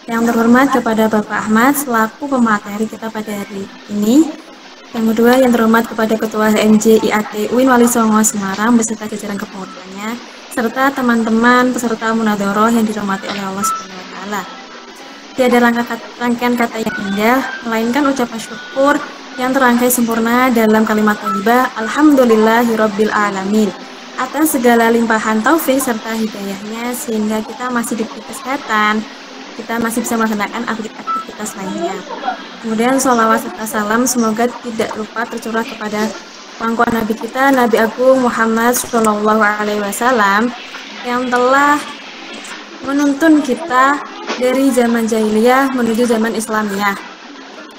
Yang terhormat kepada Bapak Ahmad selaku pemateri kita pada hari ini. Yang kedua, yang terhormat kepada Ketua HMJ IAT UIN Wali Songo Semarang beserta jajaran kepengurusannya, serta teman-teman peserta munadoroh yang dirahmati oleh Allah Subhanahu wa taala. Tiada rangkaian kata yang indah, melainkan ucapan syukur yang terangkai sempurna dalam kalimat thayyibah Alhamdulillahirabbil alamin atas segala limpahan taufik serta hidayahnya sehingga kita masih diberi kesehatan, kita masih bisa melaksanakan aktivitas lainnya. Kemudian sholawat serta salam semoga tidak lupa tercurah kepada pangkuan Nabi kita, Nabi Agung Muhammad Shallallahu Alaihi Wasallam yang telah menuntun kita dari zaman jahiliyah menuju zaman Islamiyah.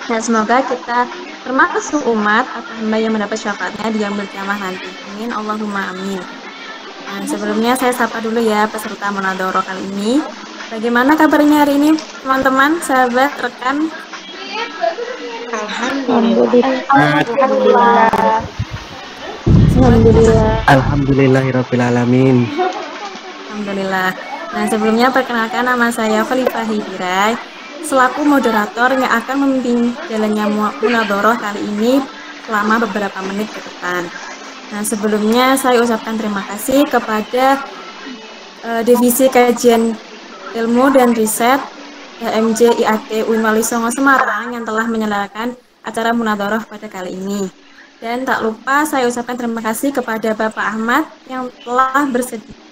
Dan semoga kita termasuk umat atau hamba yang mendapat syafaatnya di yaumul kiamah nanti. Amin, Allahumma amin. Nah, sebelumnya saya sapa dulu ya peserta munadoroh kali ini. Bagaimana kabarnya hari ini, teman-teman, sahabat, rekan? Alhamdulillahirabbil alamin. Alhamdulillah. Nah, sebelumnya perkenalkan nama saya Khalifah Hidirai selaku moderator yang akan memimpin jalannya munadoroh kali ini selama beberapa menit ke depan. Nah, sebelumnya saya ucapkan terima kasih kepada Divisi Kajian Ilmu dan Riset HMJ IAT UIN Wali Songo Semarang yang telah menyelenggarakan acara munadoroh pada kali ini. Dan tak lupa saya ucapkan terima kasih kepada Bapak Ahmad yang telah bersedia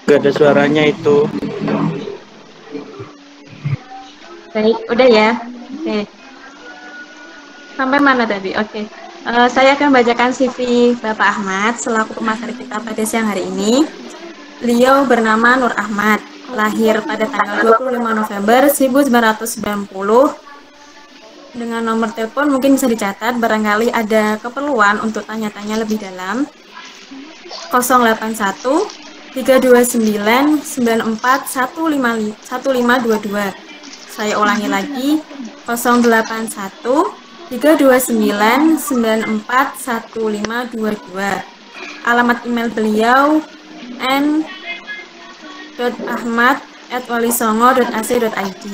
Gak ada suaranya itu. Baik, udah ya. Oke. Sampai mana tadi? Oke. Saya akan bacakan CV Bapak Ahmad selaku pemateri kita pada siang hari ini. Beliau bernama Nur Ahmad, lahir pada tanggal 25 November 1990. Dengan nomor telepon mungkin bisa dicatat barangkali ada keperluan untuk tanya-tanya lebih dalam. 081 329 94 1522. Saya ulangi lagi 081 329 94 1522. Alamat email beliau n.ahmad@walisongo.ac.id.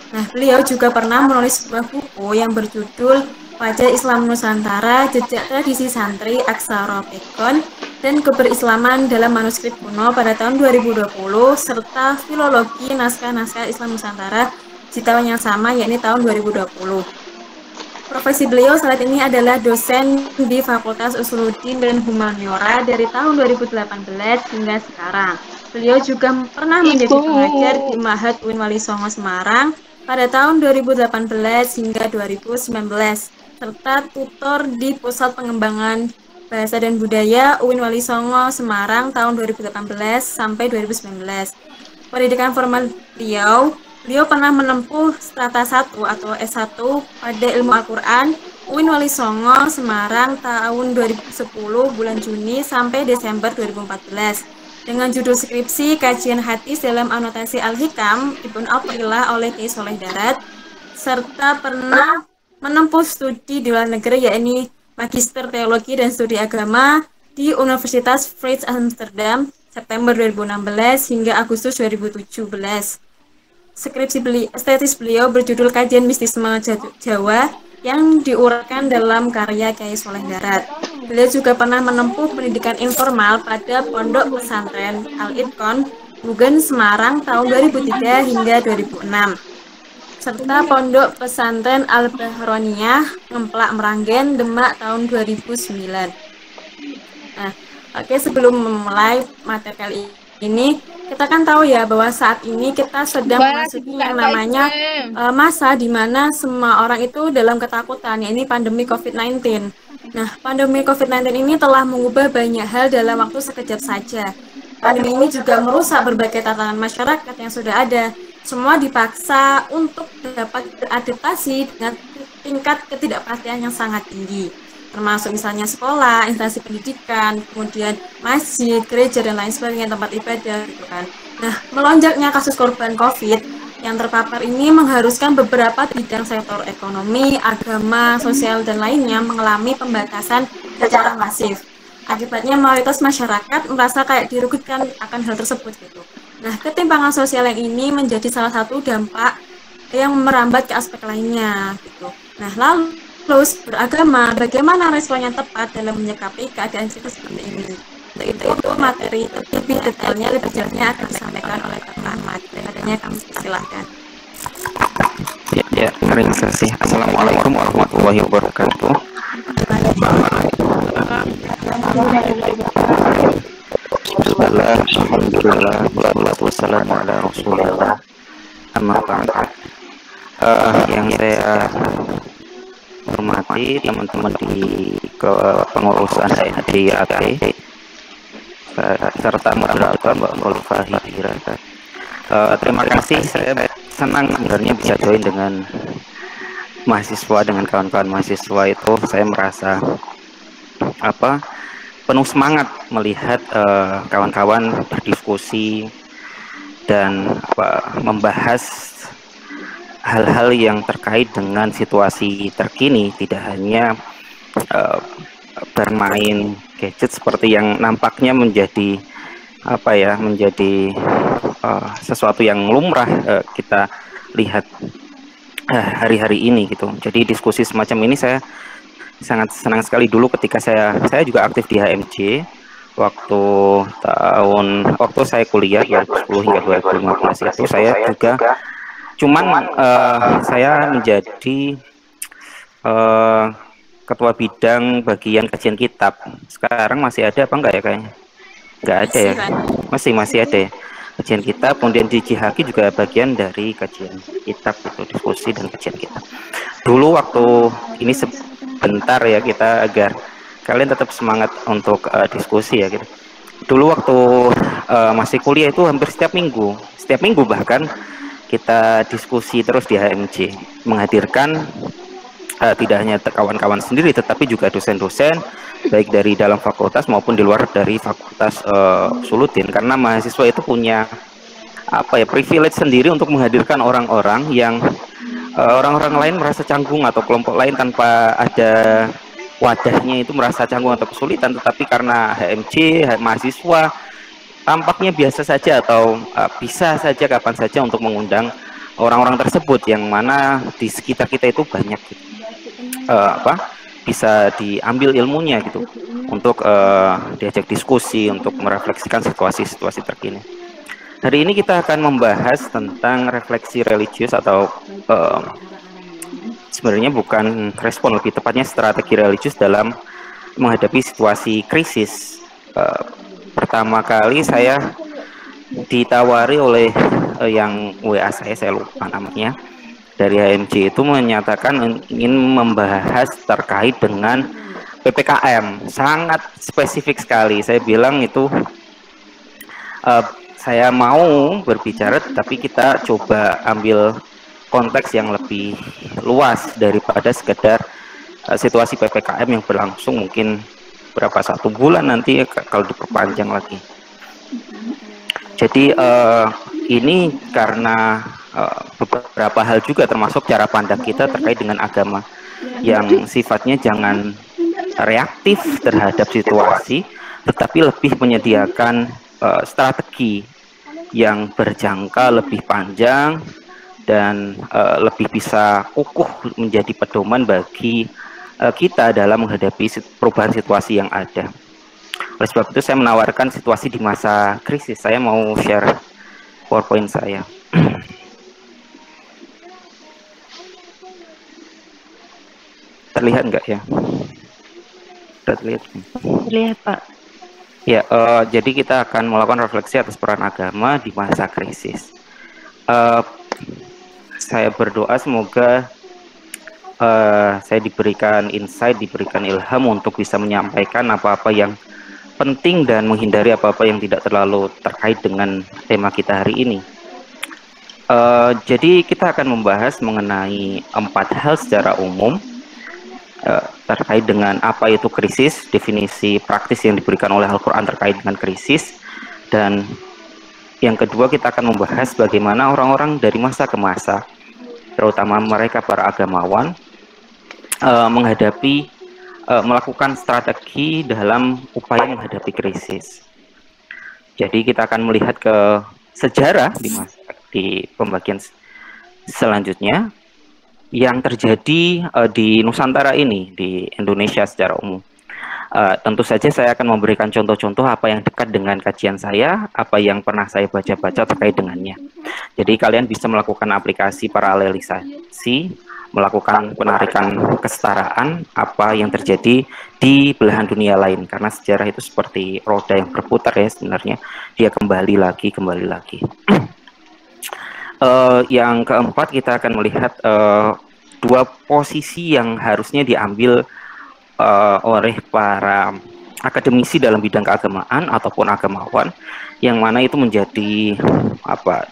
Nah, beliau juga pernah menulis sebuah buku yang berjudul Wajah Islam Nusantara, Jejak Tradisi Santri, Aksara Pegon, dan Keberislaman dalam Manuskrip Kuno pada tahun 2020, serta Filologi Naskah-Naskah Islam Nusantara di tahun yang sama, yakni tahun 2020. Profesi beliau saat ini adalah dosen di Fakultas Usuluddin dan Humaniora dari tahun 2018 hingga sekarang. Beliau juga pernah menjadi pengajar di Ma'had UIN Wali Songo Semarang pada tahun 2018 hingga 2019, serta tutor di Pusat Pengembangan Bahasa dan Budaya UIN Wali Songo Semarang tahun 2018 sampai 2019. Pendidikan formal beliau pernah menempuh strata 1 atau S1 pada ilmu Al-Quran UIN Wali Songo Semarang tahun 2010 bulan Juni sampai Desember 2014 dengan judul skripsi Kajian Hadis dalam Anotasi Al-Hikam Ibn Athaillah oleh Kiai Soleh Darat, serta pernah menempuh studi di luar negeri yakni Magister Teologi dan Studi Agama di Universitas Vrije Amsterdam September 2016 hingga Agustus 2017. Tesis beliau berjudul Kajian Mistisme Jawa yang diuraikan dalam karya Kiai Soleh Darat. Beliau juga pernah menempuh pendidikan informal pada Pondok Pesantren Al-Itqon, Mugen, Semarang tahun 2003 hingga 2006. Serta Pondok Pesantren Al-Bahroniyah, Ngemplak Meranggen, Demak tahun 2009. Nah, oke, sebelum memulai materi kali ini, kita kan tahu ya bahwa saat ini kita sedang memasuki yang namanya masa di mana semua orang itu dalam ketakutan, yaitu pandemi COVID-19. Nah, pandemi COVID-19 ini telah mengubah banyak hal dalam waktu sekejap saja. Pandemi ini juga merusak berbagai tatanan masyarakat yang sudah ada. Semua dipaksa untuk dapat beradaptasi dengan tingkat ketidakpastian yang sangat tinggi, termasuk misalnya sekolah, instansi pendidikan, kemudian masjid, gereja, dan lain sebagainya, tempat ibadah gitu kan. Nah, melonjaknya kasus korban COVID yang terpapar ini mengharuskan beberapa bidang sektor ekonomi, agama, sosial, dan lainnya mengalami pembatasan secara masif. Akibatnya mayoritas masyarakat merasa kayak dirugikan akan hal tersebut gitu. Nah, ketimpangan sosial yang ini menjadi salah satu dampak yang merambat ke aspek lainnya gitu. Nah, lalu beragama, bagaimana respon yang tepat dalam menyikapi keadaan seperti ini? Untuk materi lebih detailnya akan disampaikan oleh Kak Ahmad. Adanya kami silakan. Ya, terima kasih. Assalamualaikum warahmatullahi wabarakatuh. Bismillah, alhamdulillah, wassalatu wassalamu ala rasulillah. Amma ba'd. Yang saya hormati teman-teman di kepengurusan HDAT serta moderator Mbak Mulfa Hidira. Terima kasih, saya senang sebenarnya bisa join dengan mahasiswa, dengan kawan-kawan mahasiswa itu. Saya merasa penuh semangat melihat kawan-kawan berdiskusi dan membahas hal-hal yang terkait dengan situasi terkini, tidak hanya bermain gadget seperti yang nampaknya menjadi sesuatu yang lumrah kita lihat hari-hari ini gitu. Jadi diskusi semacam ini saya sangat senang sekali. Dulu ketika saya juga aktif di HMJ waktu saya kuliah 2010 hingga 2015 itu saya juga saya menjadi ketua bidang bagian kajian kitab. Sekarang masih ada apa enggak ya kayaknya? Enggak ada ya? Masih ada ya? Kajian kitab, kemudian di Jihaki juga bagian dari kajian kitab itu, diskusi dan kajian kitab. Dulu waktu ini sebentar ya kita agar kalian tetap semangat untuk diskusi ya gitu. Dulu waktu masih kuliah itu hampir setiap minggu bahkan kita diskusi terus di HMJ, menghadirkan tidak hanya kawan-kawan sendiri tetapi juga dosen-dosen baik dari dalam fakultas maupun di luar dari fakultas Usuluddin, karena mahasiswa itu punya privilege sendiri untuk menghadirkan orang-orang yang orang-orang lain merasa canggung atau kelompok lain tanpa ada wadahnya itu merasa canggung atau kesulitan, tetapi karena HMJ mahasiswa tampaknya biasa saja atau bisa saja kapan saja untuk mengundang orang-orang tersebut yang mana di sekitar kita itu banyak bisa diambil ilmunya gitu untuk diajak diskusi, untuk merefleksikan situasi-situasi terkini. Hari ini kita akan membahas tentang refleksi religius atau sebenarnya bukan respon, lebih tepatnya strategi religius dalam menghadapi situasi krisis. Pertama kali saya ditawari oleh yang WA saya lupa namanya, dari HMJ itu menyatakan ingin membahas terkait dengan PPKM. Sangat spesifik sekali. Saya bilang itu saya mau berbicara, tapi kita coba ambil konteks yang lebih luas daripada sekedar situasi PPKM yang berlangsung mungkin satu bulan nanti kalau diperpanjang lagi. Jadi ini karena beberapa hal juga, termasuk cara pandang kita terkait dengan agama yang sifatnya jangan reaktif terhadap situasi, tetapi lebih menyediakan strategi yang berjangka lebih panjang dan lebih bisa kukuh menjadi pedoman bagi kita dalam menghadapi perubahan situasi yang ada. Oleh sebab itu saya menawarkan situasi di masa krisis. Saya mau share PowerPoint saya. Terlihat nggak ya? Terlihat? Terlihat, Pak. Ya, jadi kita akan melakukan refleksi atas peran agama di masa krisis. Saya berdoa semoga saya diberikan insight, diberikan ilham untuk bisa menyampaikan apa-apa yang penting dan menghindari apa-apa yang tidak terlalu terkait dengan tema kita hari ini. Jadi kita akan membahas mengenai 4 hal secara umum terkait dengan apa itu krisis, definisi praktis yang diberikan oleh Al-Quran terkait dengan krisis, dan Yang kedua, kita akan membahas bagaimana orang-orang dari masa ke masa, terutama mereka para agamawan, melakukan strategi dalam upaya menghadapi krisis. Jadi kita akan melihat ke sejarah di pembagian selanjutnya yang terjadi di Nusantara ini, di Indonesia secara umum. Tentu saja saya akan memberikan contoh-contoh apa yang dekat dengan kajian saya, apa yang pernah saya baca-baca terkait dengannya. Jadi kalian bisa melakukan aplikasi paralelisasi, melakukan penarikan kesetaraan apa yang terjadi di belahan dunia lain, karena sejarah itu seperti roda yang berputar ya, sebenarnya dia kembali lagi. Yang keempat, kita akan melihat dua posisi yang harusnya diambil oleh para akademisi dalam bidang keagamaan ataupun agamawan, yang mana itu menjadi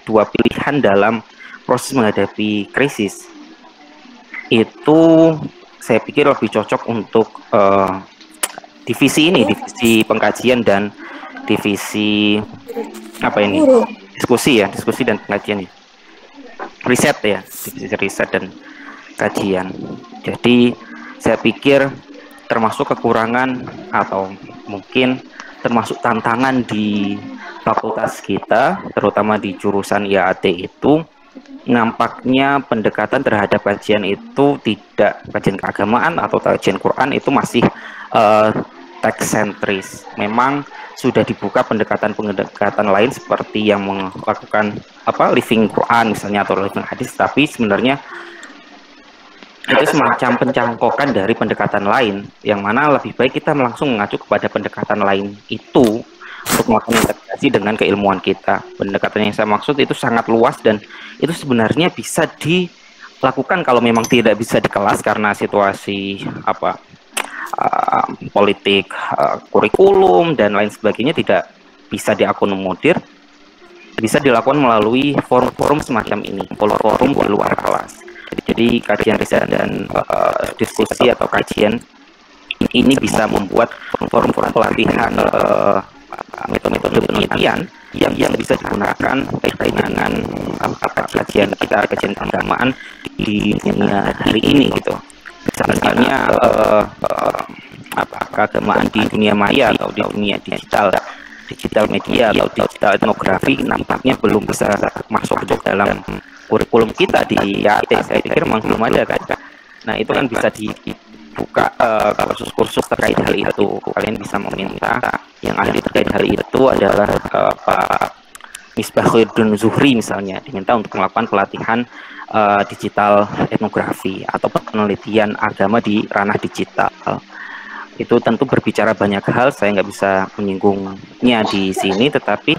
dua pilihan dalam proses menghadapi krisis. Itu saya pikir lebih cocok untuk divisi ini, divisi pengkajian dan divisi diskusi dan pengkajian, riset ya, divisi riset dan kajian. Jadi saya pikir termasuk kekurangan atau mungkin termasuk tantangan di fakultas kita, terutama di jurusan IAT itu, nampaknya pendekatan terhadap kajian itu tidak, kajian keagamaan atau kajian Quran itu masih teks sentris. Memang sudah dibuka pendekatan lain seperti yang melakukan living Quran misalnya atau living hadis, tapi sebenarnya itu semacam pencangkokan dari pendekatan lain, yang mana lebih baik kita langsung mengacu kepada pendekatan lain itu untuk melakukan integrasi dengan keilmuan kita. Pendekatan yang saya maksud itu sangat luas dan itu sebenarnya bisa dilakukan kalau memang tidak bisa di kelas karena situasi politik, kurikulum dan lain sebagainya tidak bisa diakomodir, bisa dilakukan melalui forum-forum semacam ini, forum di luar kelas. Jadi kajian riset dan diskusi atau kajian ini bisa membuat forum-forum pelatihan metode penelitian yang bisa digunakan terkait dengan kajian keagamaan di dunia hari ini gitu. Misalnya keagamaan di dunia maya atau di dunia digital media atau digital etnografi nampaknya belum bisa masuk ke dalam kurikulum kita di IAT. Saya pikir memang belum ada kan. Nah itu kan bisa dibuka kursus-kursus terkait hal itu. Kalian bisa meminta yang ahli terkait hal itu adalah Pak Misbahudin Zuhri misalnya, diminta untuk melakukan pelatihan digital etnografi atau penelitian agama di ranah digital. Itu tentu berbicara banyak hal, saya nggak bisa menyinggungnya di sini, tetapi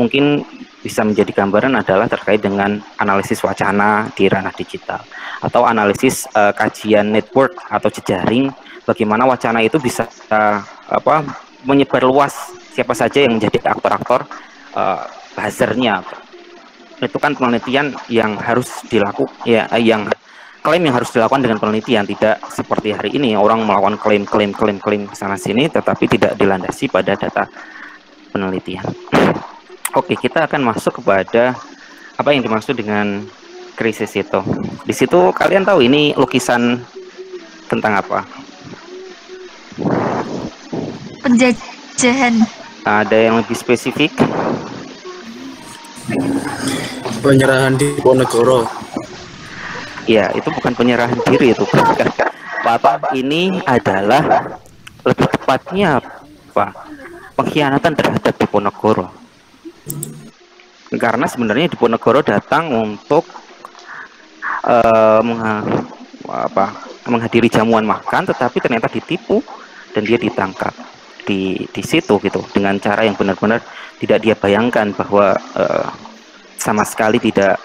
mungkin bisa menjadi gambaran adalah terkait dengan analisis wacana di ranah digital atau analisis kajian network atau jejaring, bagaimana wacana itu bisa menyebar luas, siapa saja yang menjadi aktor-aktor buzzernya. Itu kan penelitian yang harus dilakukan ya, yang klaim yang harus dilakukan dengan penelitian, tidak seperti hari ini orang melakukan klaim sana sini tetapi tidak dilandasi pada data penelitian. Oke, kita akan masuk kepada apa yang dimaksud dengan krisis itu. Di situ kalian tahu ini lukisan tentang apa? Penjajahan. Ada yang lebih spesifik? Penyerahan Diponegoro. Ya, itu bukan penyerahan diri itu. Pak, ini adalah lebih tepatnya pengkhianatan terhadap Diponegoro. Karena sebenarnya Diponegoro datang untuk menghadiri jamuan makan, tetapi ternyata ditipu dan dia ditangkap di situ gitu, dengan cara yang benar-benar tidak dia bayangkan, bahwa sama sekali tidak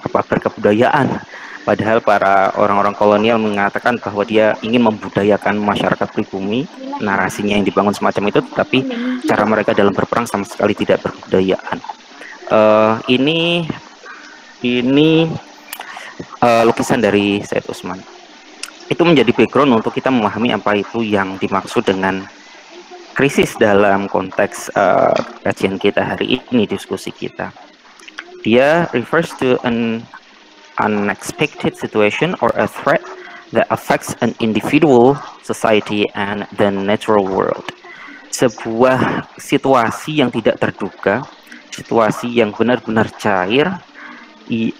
berkebudayaan. Padahal para orang-orang kolonial mengatakan bahwa dia ingin membudayakan masyarakat pribumi, narasinya yang dibangun semacam itu, tetapi cara mereka dalam berperang sama sekali tidak berkebudayaan. Ini lukisan dari Said Usman. Itu menjadi background untuk kita memahami apa itu yang dimaksud dengan krisis dalam konteks kajian kita hari ini, diskusi kita. Dia refers to an unexpected situation or a threat that affects an individual, society, and the natural world. Sebuah situasi yang tidak terduga, situasi yang benar-benar cair,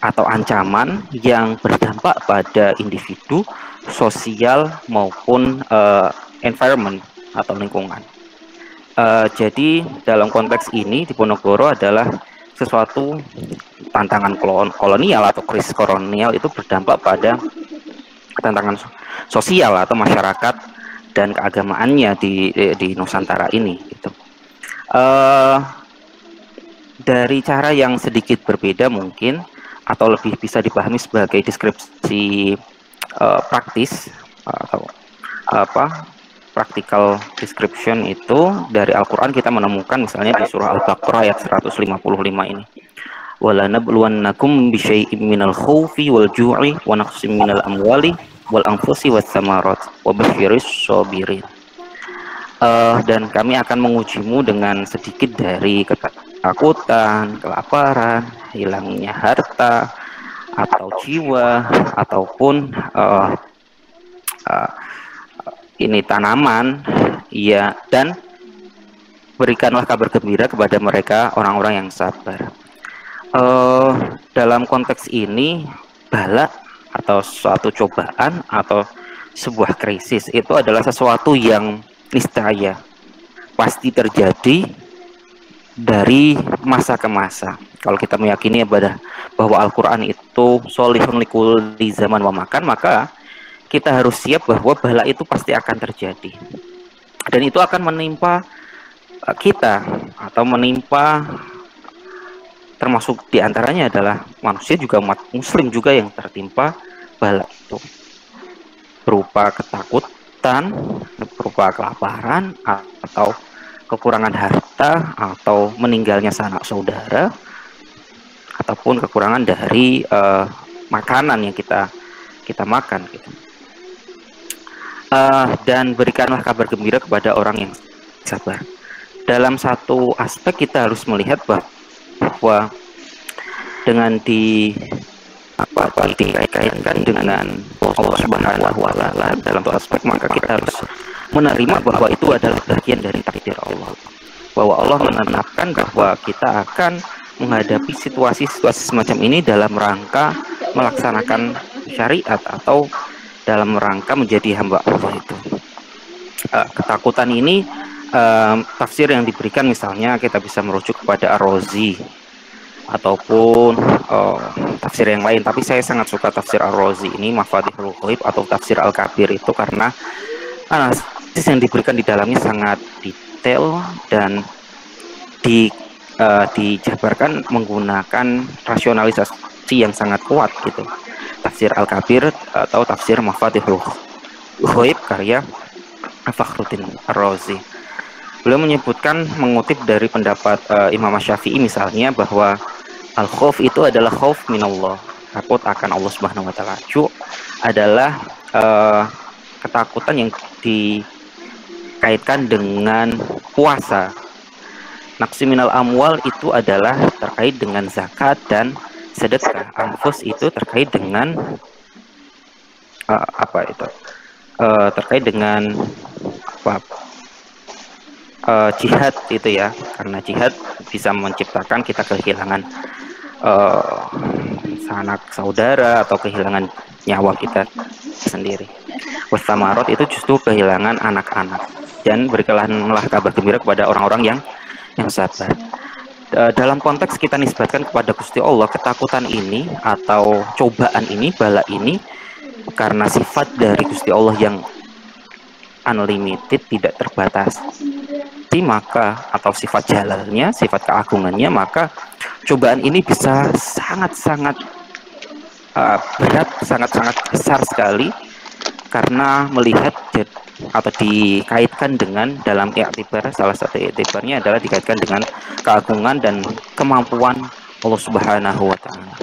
atau ancaman yang berdampak pada individu, sosial, maupun environment atau lingkungan. Jadi dalam konteks ini Diponegoro adalah sesuatu tantangan kolonial atau krisis kolonial itu berdampak pada tantangan sosial atau masyarakat dan keagamaannya di Nusantara ini gitu. Dari cara yang sedikit berbeda mungkin, atau lebih bisa dipahami sebagai deskripsi praktis atau practical description, itu dari Al-Quran kita menemukan misalnya di surah Al-Baqarah ayat 155 ini, wala nabluwannakum bisyai'im minal khawfi wal ju'i wa naqsim minal amwali wal anfusi was samarat wa basyiris sabirin. Dan kami akan mengujimu dengan sedikit dari ketakutan, kelaparan, hilangnya harta atau jiwa, ataupun ini tanaman, ya, dan berikanlah kabar gembira kepada mereka orang-orang yang sabar. Dalam konteks ini, bala atau suatu cobaan atau sebuah krisis itu adalah sesuatu yang niscaya pasti terjadi dari masa ke masa. Kalau kita meyakini bahwa Al-Quran itu sholihun likulli zaman wa makan, maka kita harus siap bahwa bala itu pasti akan terjadi, dan itu akan menimpa kita atau menimpa, termasuk diantaranya adalah manusia juga, umat muslim juga yang tertimpa bala itu, berupa ketakutan, berupa kelaparan, atau kekurangan harta, atau meninggalnya sanak saudara, ataupun kekurangan dari makanan yang kita makan gitu. Dan berikanlah kabar gembira kepada orang yang sabar. Dalam satu aspek kita harus melihat bahwa dengan dikaitkan dengan Allah Subhanahu wa Ta'ala dalam satu aspek, maka kita harus menerima bahwa itu adalah bagian dari takdir Allah, bahwa Allah menetapkan bahwa kita akan menghadapi situasi-situasi semacam ini dalam rangka melaksanakan syariat atau dalam rangka menjadi hamba Allah itu. Ketakutan ini, tafsir yang diberikan misalnya kita bisa merujuk kepada Ar-Razi ataupun tafsir yang lain, tapi saya sangat suka tafsir Ar-Razi ini, Mafatihul Ghaib atau tafsir Al-Kabir itu, karena analisis yang diberikan di dalamnya sangat detail dan dijabarkan menggunakan rasionalisasi yang sangat kuat gitu. Tafsir Al-Kabir atau tafsir Mafatihul Ghaib karya Fakhruddin Ar-Razi. Beliau menyebutkan, mengutip dari pendapat Imam Syafi'i misalnya, bahwa al-khauf itu adalah khauf minallah, takut akan Allah Subhanahu wa Ta'ala. Ju' adalah ketakutan yang dikaitkan dengan puasa. Naqsi minal amwal itu adalah terkait dengan zakat dan sedekah. Anfus itu terkait dengan terkait dengan jihad itu ya, karena jihad bisa menciptakan kita kehilangan sanak saudara atau kehilangan nyawa kita sendiri. Wasamarot itu justru kehilangan anak-anak, dan berikanlah kabar gembira kepada orang-orang yang sabar. Dalam konteks kita nisbatkan kepada Gusti Allah ketakutan ini atau cobaan ini, bala ini, karena sifat dari Gusti Allah yang unlimited, tidak terbatas, maka, atau sifat jalalnya, sifat keagungannya, maka cobaan ini bisa sangat-sangat berat, sangat-sangat besar sekali, karena melihat atau dikaitkan dengan, dalam iktibar, salah satu iktibarnya adalah dikaitkan dengan keagungan dan kemampuan Allah Subhanahu wa Ta'ala.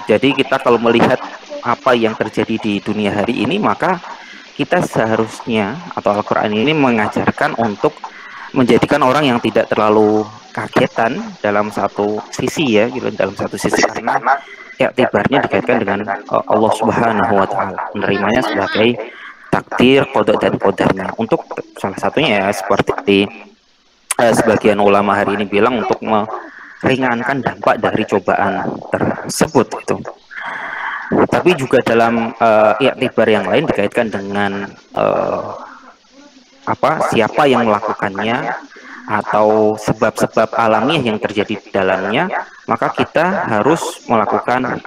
Jadi kita kalau melihat apa yang terjadi di dunia hari ini, maka kita seharusnya atau Al-Quran ini mengajarkan untuk menjadikan orang yang tidak terlalu kagetan dalam satu sisi ya, gitu, dalam satu sisi karena iktibarnya dikaitkan dengan Allah Subhanahu wa taala, menerimanya sebagai takdir, qada dan qadarnya. Untuk salah satunya ya seperti sebagian ulama hari ini bilang untuk meringankan dampak dari cobaan tersebut itu. Tapi juga dalam iktibar yang lain dikaitkan dengan siapa yang melakukannya atau sebab-sebab alamiah yang terjadi di dalamnya, maka kita harus melakukan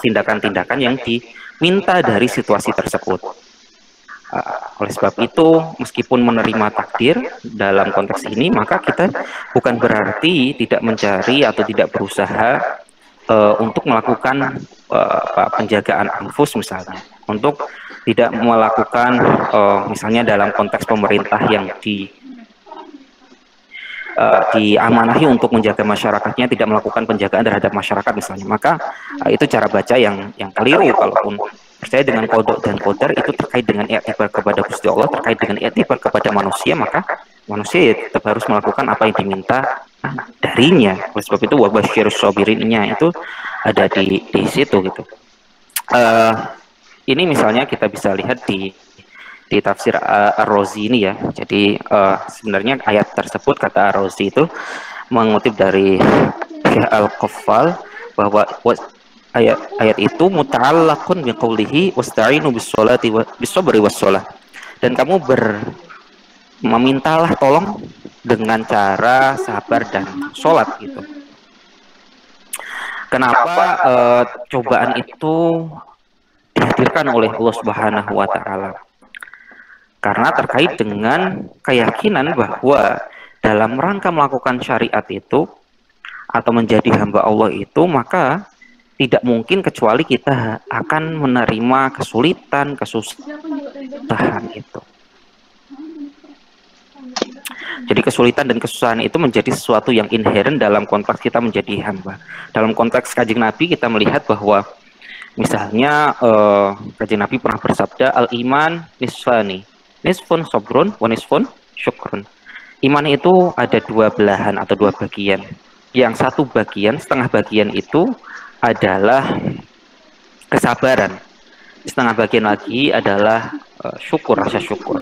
tindakan-tindakan yang diminta dari situasi tersebut. Oleh sebab itu, meskipun menerima takdir dalam konteks ini, maka kita bukan berarti tidak mencari atau tidak berusaha untuk melakukan penjagaan anfus misalnya, untuk tidak melakukan misalnya dalam konteks pemerintah yang diamanahi untuk menjaga masyarakatnya tidak melakukan penjagaan terhadap masyarakat misalnya, maka itu cara baca yang keliru. Kalaupun percaya dengan qada dan qadar itu terkait dengan i'tibar kepada Gusti Allah, terkait dengan i'tibar kepada manusia, maka manusia ya tetap harus melakukan apa yang diminta darinya. Oleh sebab itu wabasyirus sabirinnya itu ada di situ gitu. Ini misalnya kita bisa lihat di tafsir Ar-Razi ini ya. Jadi sebenarnya ayat tersebut, kata Ar-Razi itu mengutip dari Al-Qaffal bahwa ayat itu muta'allaqun biqaulihi wasta'inu bis-sholati bis-sabri was-shalah. Dan kamu memintalah tolong dengan cara sabar dan sholat gitu. Kenapa cobaan itu dihadirkan oleh Allah Subhanahu wa taala? Karena terkait dengan keyakinan bahwa dalam rangka melakukan syariat itu atau menjadi hamba Allah itu, maka tidak mungkin kecuali kita akan menerima kesulitan, kesusahan itu. Jadi kesulitan dan kesusahan itu menjadi sesuatu yang inherent dalam konteks kita menjadi hamba. Dalam konteks Kanjeng Nabi kita melihat bahwa misalnya Kanjeng Nabi pernah bersabda, al-iman nisfani, nisfun sabrun wa nisfun syukrun. Iman itu ada dua belahan atau dua bagian. Yang satu bagian, setengah bagian itu adalah kesabaran. Setengah bagian lagi adalah syukur, rasa syukur.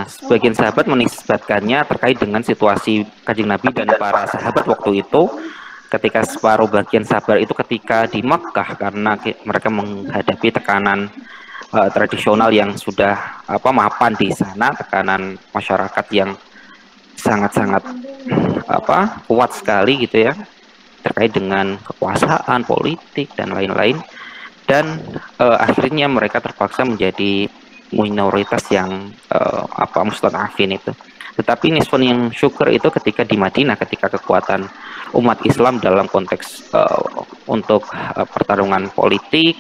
Sebagian sahabat menisbatkannya terkait dengan situasi Kanjeng Nabi dan para sahabat waktu itu, ketika separuh bagian sabar itu ketika di Makkah, karena mereka menghadapi tekanan tradisional yang sudah mapan di sana, tekanan masyarakat yang sangat-sangat kuat sekali gitu ya, terkait dengan kekuasaan, politik dan lain-lain, dan akhirnya mereka terpaksa menjadi minoritas yang mustad'afin itu. Tetapi nisfun yang syukur itu ketika di Madinah, ketika kekuatan umat Islam dalam konteks untuk pertarungan politik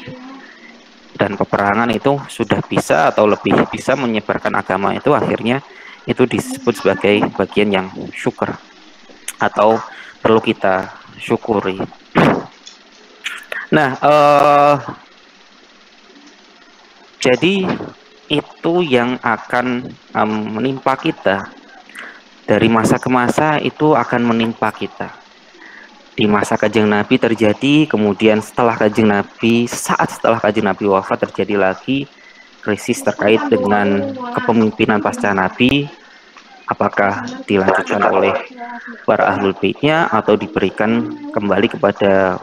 dan peperangan itu sudah bisa atau lebih bisa menyebarkan agama itu, akhirnya itu disebut sebagai bagian yang syukur atau perlu kita syukuri. Nah, jadi itu yang akan menimpa kita dari masa ke masa, itu akan menimpa kita. Di masa Kanjeng Nabi terjadi, kemudian setelah Kanjeng Nabi, saat setelah Kanjeng Nabi wafat terjadi lagi krisis terkait dengan kepemimpinan pasca Nabi, apakah dilanjutkan oleh para ahlul baitnya atau diberikan kembali kepada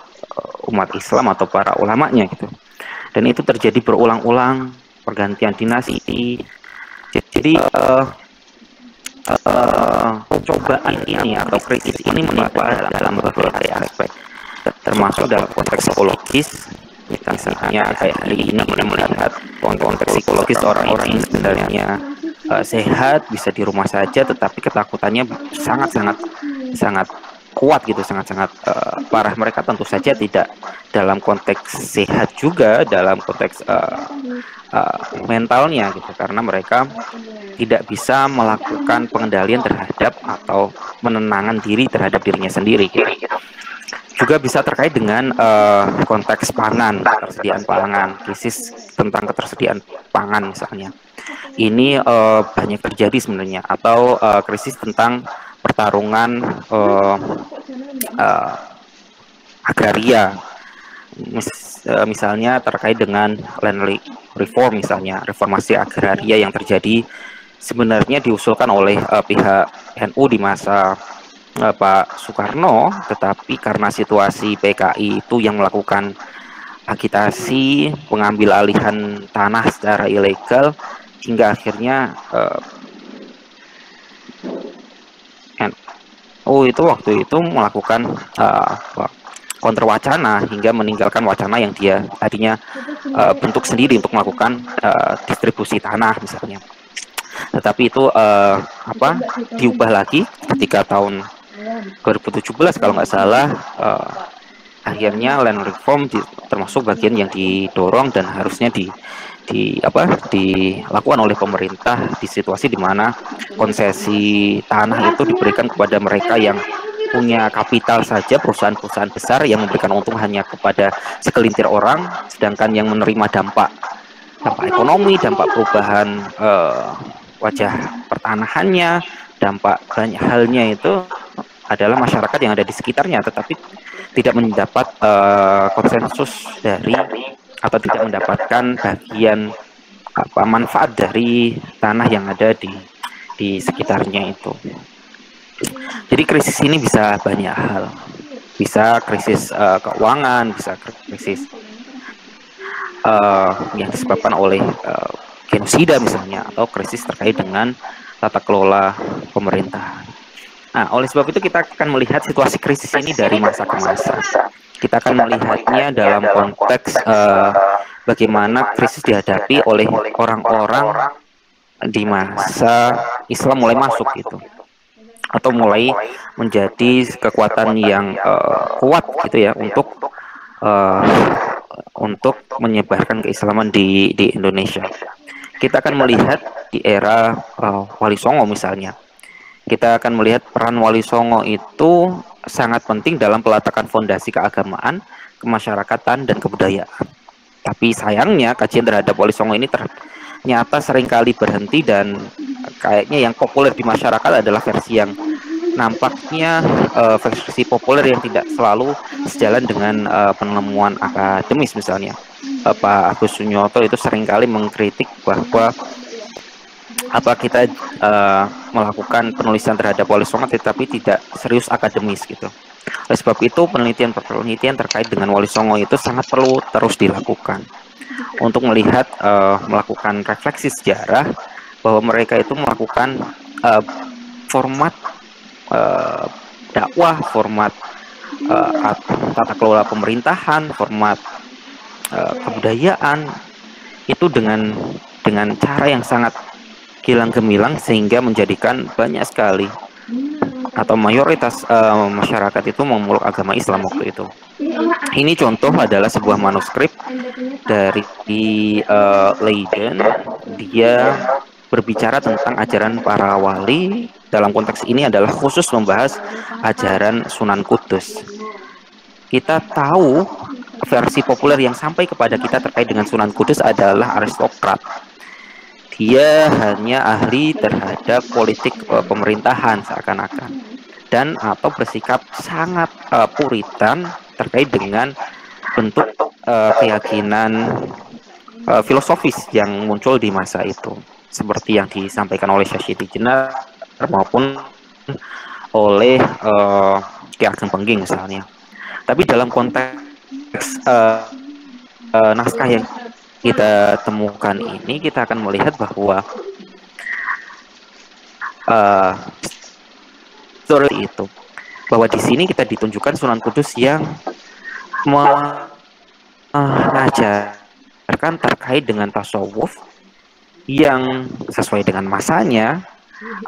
umat Islam atau para ulamanya gitu. Dan itu terjadi berulang-ulang, pergantian dinasti. Jadi cobaan ini atau krisis ini menimpa dalam berbagai aspek, termasuk dalam konteks psikologis. Misalnya kayak hari ini kita melihat konteks psikologis orang-orang yang sebenarnya sehat, bisa di rumah saja, tetapi ketakutannya sangat kuat gitu, sangat parah. Mereka tentu saja tidak dalam konteks sehat juga, dalam konteks mentalnya gitu, karena mereka tidak bisa melakukan pengendalian terhadap atau menenangkan diri terhadap dirinya sendiri gitu. juga bisa terkait dengan konteks pangan, ketersediaan pangan, krisis tentang ketersediaan pangan misalnya. Ini banyak terjadi sebenarnya, atau krisis tentang pertarungan uh, agraria, misalnya terkait dengan land reform, misalnya reformasi agraria yang terjadi sebenarnya diusulkan oleh pihak NU di masa Pak Soekarno, tetapi karena situasi PKI itu yang melakukan agitasi pengambil alihan tanah secara ilegal, hingga akhirnya NU itu waktu itu melakukan counter wacana hingga meninggalkan wacana yang dia tadinya bentuk sendiri untuk melakukan distribusi tanah misalnya. Tetapi itu diubah lagi ketika tahun 2017 kalau nggak salah, akhirnya land reform termasuk bagian yang didorong dan harusnya dilakukan oleh pemerintah di situasi di mana konsesi tanah itu diberikan kepada mereka yang punya kapital saja, perusahaan-perusahaan besar yang memberikan untung hanya kepada segelintir orang, sedangkan yang menerima dampak ekonomi, dampak perubahan wajah pertanahannya, dampak banyak halnya itu adalah masyarakat yang ada di sekitarnya, tetapi tidak mendapat konsensus dari atau tidak mendapatkan bagian manfaat dari tanah yang ada di sekitarnya itu. Jadi krisis ini bisa banyak hal, bisa krisis keuangan, bisa krisis yang disebabkan oleh genosida misalnya, atau krisis terkait dengan tata kelola pemerintahan. Nah, oleh sebab itu kita akan melihat situasi krisis ini dari masa ke masa. Kita akan melihatnya dalam konteks bagaimana krisis dihadapi oleh orang-orang di masa Islam mulai masuk gitu, atau mulai menjadi kekuatan yang kuat gitu ya untuk menyebarkan keislaman di Indonesia. Kita akan melihat di era Wali Songo misalnya. Kita akan melihat peran Wali Songo itu sangat penting dalam peletakan fondasi keagamaan, kemasyarakatan, dan kebudayaan. Tapi sayangnya kajian terhadap Wali Songo ini ternyata seringkali berhenti, dan kayaknya yang populer di masyarakat adalah versi yang nampaknya versi populer yang tidak selalu sejalan dengan penemuan akademis. Misalnya Pak Agus Sunyoto itu seringkali mengkritik bahwa kita melakukan penulisan terhadap Wali Songo tetapi tidak serius akademis gitu. Oleh sebab itu penelitian terkait dengan Wali Songo itu sangat perlu terus dilakukan untuk melihat melakukan refleksi sejarah bahwa mereka itu melakukan format dakwah, format tata kelola pemerintahan, format kebudayaan itu dengan cara yang sangat gilang gemilang, sehingga menjadikan banyak sekali atau mayoritas masyarakat itu memeluk agama Islam waktu itu. Ini contoh adalah sebuah manuskrip dari Leiden. Dia berbicara tentang ajaran para wali. Dalam konteks ini adalah khusus membahas ajaran Sunan Kudus. Kita tahu versi populer yang sampai kepada kita terkait dengan Sunan Kudus adalah aristokrat. Dia hanya ahli terhadap politik pemerintahan seakan-akan, dan atau bersikap sangat puritan terkait dengan bentuk keyakinan filosofis yang muncul di masa itu, seperti yang disampaikan oleh Syahsyidi Jenar maupun oleh Ki Ageng Pengging misalnya. Tapi dalam konteks naskah yang kita temukan ini, kita akan melihat bahwa story itu, bahwa di sini kita ditunjukkan Sunan Kudus yang mengajarkan terkait dengan tasawuf yang sesuai dengan masanya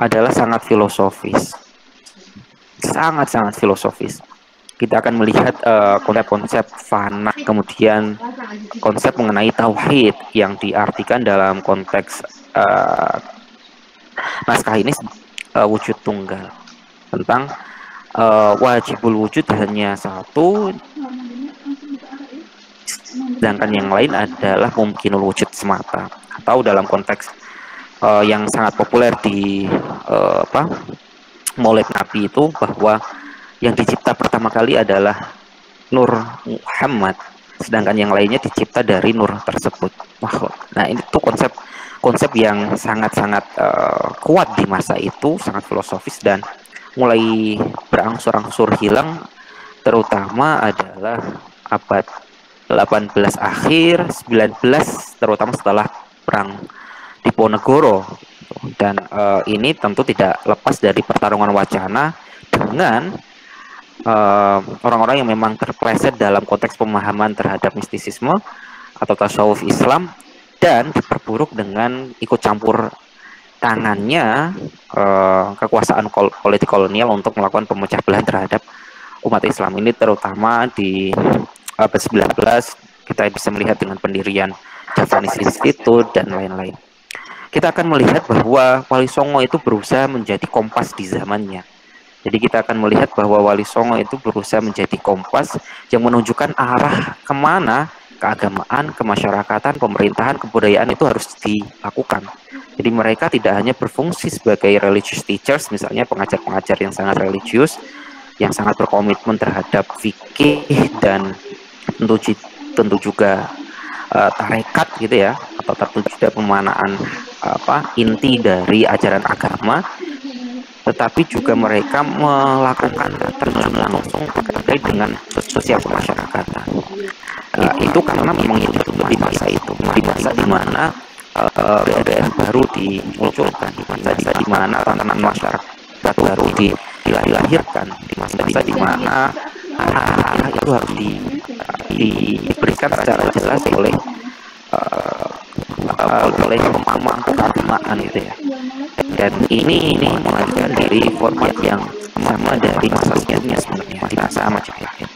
adalah sangat filosofis, sangat filosofis. Kita akan melihat konsep-konsep fana, kemudian konsep mengenai tauhid yang diartikan dalam konteks naskah ini wujud tunggal, tentang wajibul wujud hanya satu, sedangkan yang lain adalah mungkinul wujud semata. Atau dalam konteks yang sangat populer di Maulid Nabi itu, bahwa yang dicipta pertama kali adalah Nur Muhammad, sedangkan yang lainnya dicipta dari nur tersebut. Nah, ini tuh konsep yang sangat-sangat kuat di masa itu, sangat filosofis, dan mulai berangsur-angsur hilang, terutama adalah abad 18 akhir, 19, terutama setelah perang Diponegoro. Dan ini tentu tidak lepas dari pertarungan wacana dengan orang-orang yang memang terpleset dalam konteks pemahaman terhadap mistisisme atau tasawuf Islam, dan diperburuk dengan ikut campur tangannya kekuasaan politik kolonial untuk melakukan pemecah belahan terhadap umat Islam. Ini terutama di abad 19 kita bisa melihat dengan pendirian Javanese Institute dan lain-lain. Kita akan melihat bahwa Wali Songo itu berusaha menjadi kompas di zamannya. Jadi kita akan melihat bahwa Wali Songo itu berusaha menjadi kompas yang menunjukkan arah kemana keagamaan, kemasyarakatan, pemerintahan, kebudayaan itu harus dilakukan. Jadi mereka tidak hanya berfungsi sebagai religious teachers, misalnya pengajar-pengajar yang sangat religius, yang sangat berkomitmen terhadap fikih dan tentu juga tarekat gitu ya, atau tentu juga pemanaan inti dari ajaran agama, tetapi juga mereka melakukan terjun langsung terkait dengan sosial kemasyarakatan. Itu karena memang itu di masa itu, di masa di mana daerah baru dimunculkan, di masa di mana tantangan masyarakat baru dilahirkan, di masa di mana arah itu harus diberikan secara jelas oleh pemahaman keagamaan gitu ya. Dan ini melahirkan dari format yang sama dari masa sebelumnya sebenarnya, di masa Majapahit.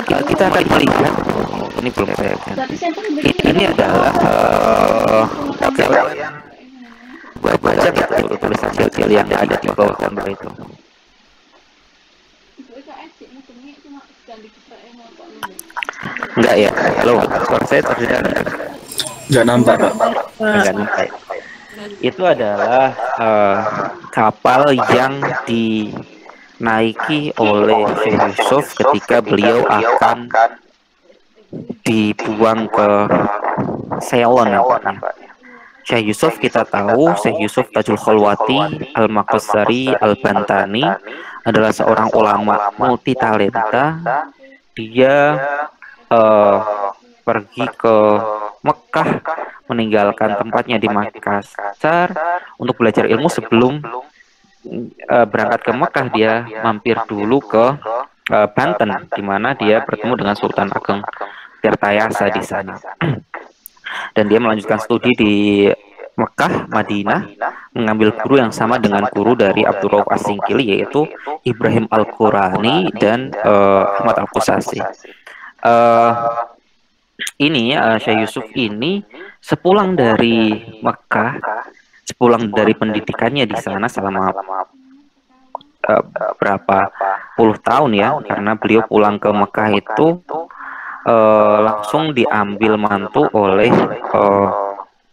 Kita akan melihat, ini belum saya kan. Ini adalah baca betul tulisan kecil yang ada di bawah gambar itu. Enggak ya? Halo, suara saya terdengar? Nggak nampak, Pak. Enggak nampak. Itu adalah kapal yang dinaiki oleh Syekh Yusuf ketika beliau akan dibuang ke Ceylon nampaknya. Syekh Yusuf kita tahu, Syekh Yusuf Tajul Khalwati Al-Maqassari Al-Bantani adalah seorang ulama multi talenta. Dia pergi ke Mekah, meninggalkan tempatnya di Makassar untuk belajar ilmu. Sebelum berangkat ke Mekah, dia mampir dulu ke Banten, di mana dia bertemu dengan Sultan Ageng Tirtayasa di sana. Dan dia melanjutkan studi di Mekah, Madinah, mengambil guru yang sama dengan guru dari Abdul Rauf As-Singkili, yaitu Ibrahim Al-Qurani dan Ahmad Al-Qusasi. Ini Syekh Yusuf ini sepulang dari Mekah, sepulang dari pendidikannya di sana selama berapa puluh tahun ya, karena beliau pulang ke Mekah itu langsung diambil mantu oleh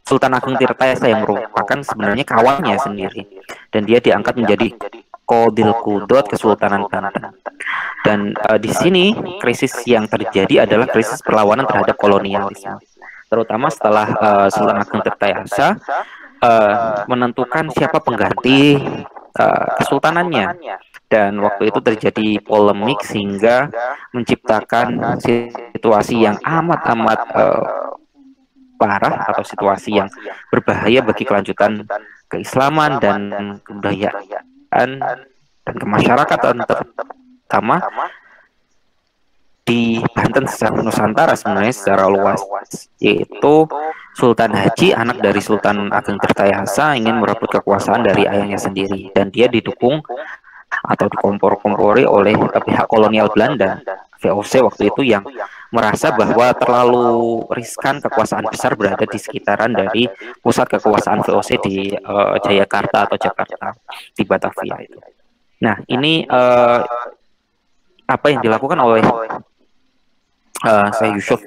Sultan Ageng Tirtayasa yang merupakan sebenarnya kawannya sendiri, dan dia diangkat menjadi Qadil Qudot Kesultanan Banten. Dan di sini krisis yang terjadi adalah krisis perlawanan terhadap kolonialisme, terutama setelah Sultan Ageng Tirtayasa menentukan siapa pengganti kesultanannya. Dan waktu itu terjadi polemik sehingga menciptakan situasi yang amat-amat parah, atau situasi yang berbahaya bagi kelanjutan keislaman dan kebudayaan dan kemasyarakatan, terutama di Banten secara Nusantara sebenarnya secara luas, yaitu Sultan Haji, anak dari Sultan Ageng Tirtayasa, ingin merebut kekuasaan dari ayahnya sendiri, dan dia didukung atau dikompor-kompori oleh pihak kolonial Belanda, VOC waktu itu, yang merasa bahwa terlalu riskan kekuasaan besar berada di sekitaran dari pusat kekuasaan VOC di Jayakarta atau Jakarta, di Batavia itu. Nah, ini apa yang dilakukan oleh Syekh Yusuf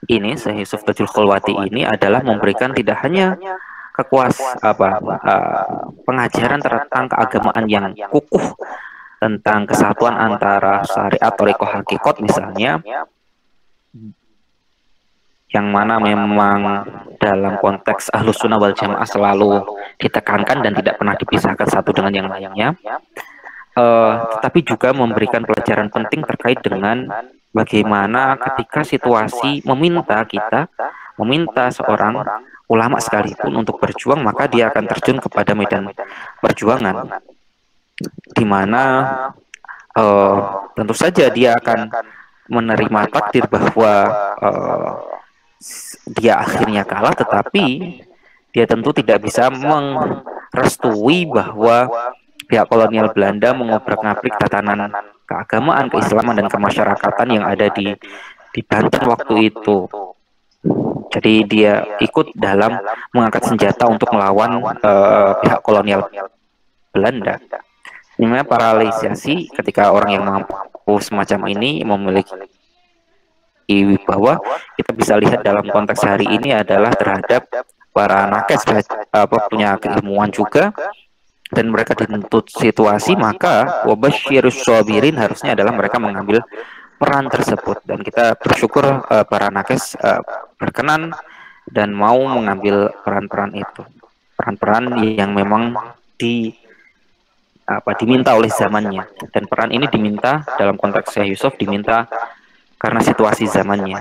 Syekh Yusuf Tajul Kholwati ini adalah memberikan tidak hanya pengajaran tentang keagamaan yang kukuh tentang kesatuan antara syariat, thariqah, hakikat misalnya, yang mana memang dalam konteks Ahlus Sunnah wal Jamaah selalu ditekankan dan tidak pernah dipisahkan satu dengan yang lainnya, tetapi juga memberikan pelajaran penting terkait dengan bagaimana ketika situasi meminta seorang ulama sekalipun untuk berjuang, maka dia akan terjun kepada medan perjuangan, di mana tentu saja dia akan menerima takdir bahwa dia akhirnya kalah, tetapi dia tentu tidak bisa merestui bahwa pihak kolonial Belanda mengobrak-ngabrik tatanan keagamaan, keislaman, dan kemasyarakatan yang ada di Banten waktu itu. Jadi dia ikut dalam mengangkat senjata untuk melawan pihak kolonial Belanda. Namanya paralisasi ketika orang yang mampu semacam ini memiliki wibawa, kita bisa lihat dalam konteks hari ini adalah terhadap para nakes punya keilmuan juga, dan mereka dituntut situasi, maka wabasyirus shabirin harusnya adalah mereka mengambil peran tersebut, dan kita bersyukur para nakes berkenan dan mau mengambil peran-peran itu, peran-peran yang memang diminta oleh zamannya, dan peran ini diminta dalam konteks Syekh Yusuf diminta karena situasi zamannya.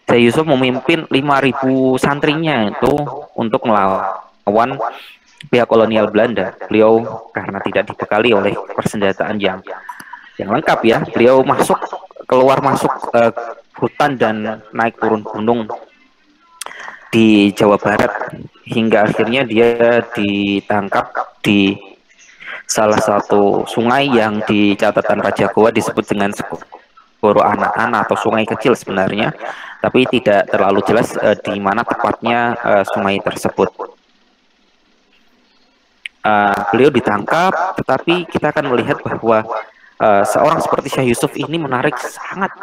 Syekh Yusuf memimpin 5.000 santrinya itu untuk melawan pihak kolonial Belanda. Beliau karena tidak dibekali oleh persenjataan yang lengkap ya, beliau keluar masuk hutan dan naik turun gunung di Jawa Barat hingga akhirnya dia ditangkap di salah satu sungai yang di catatan Raja Goa disebut dengan Goro Anak-anak atau sungai kecil sebenarnya, tapi tidak terlalu jelas di mana tepatnya sungai tersebut. Beliau ditangkap, tetapi kita akan melihat bahwa seorang seperti Syekh Yusuf ini menarik sangat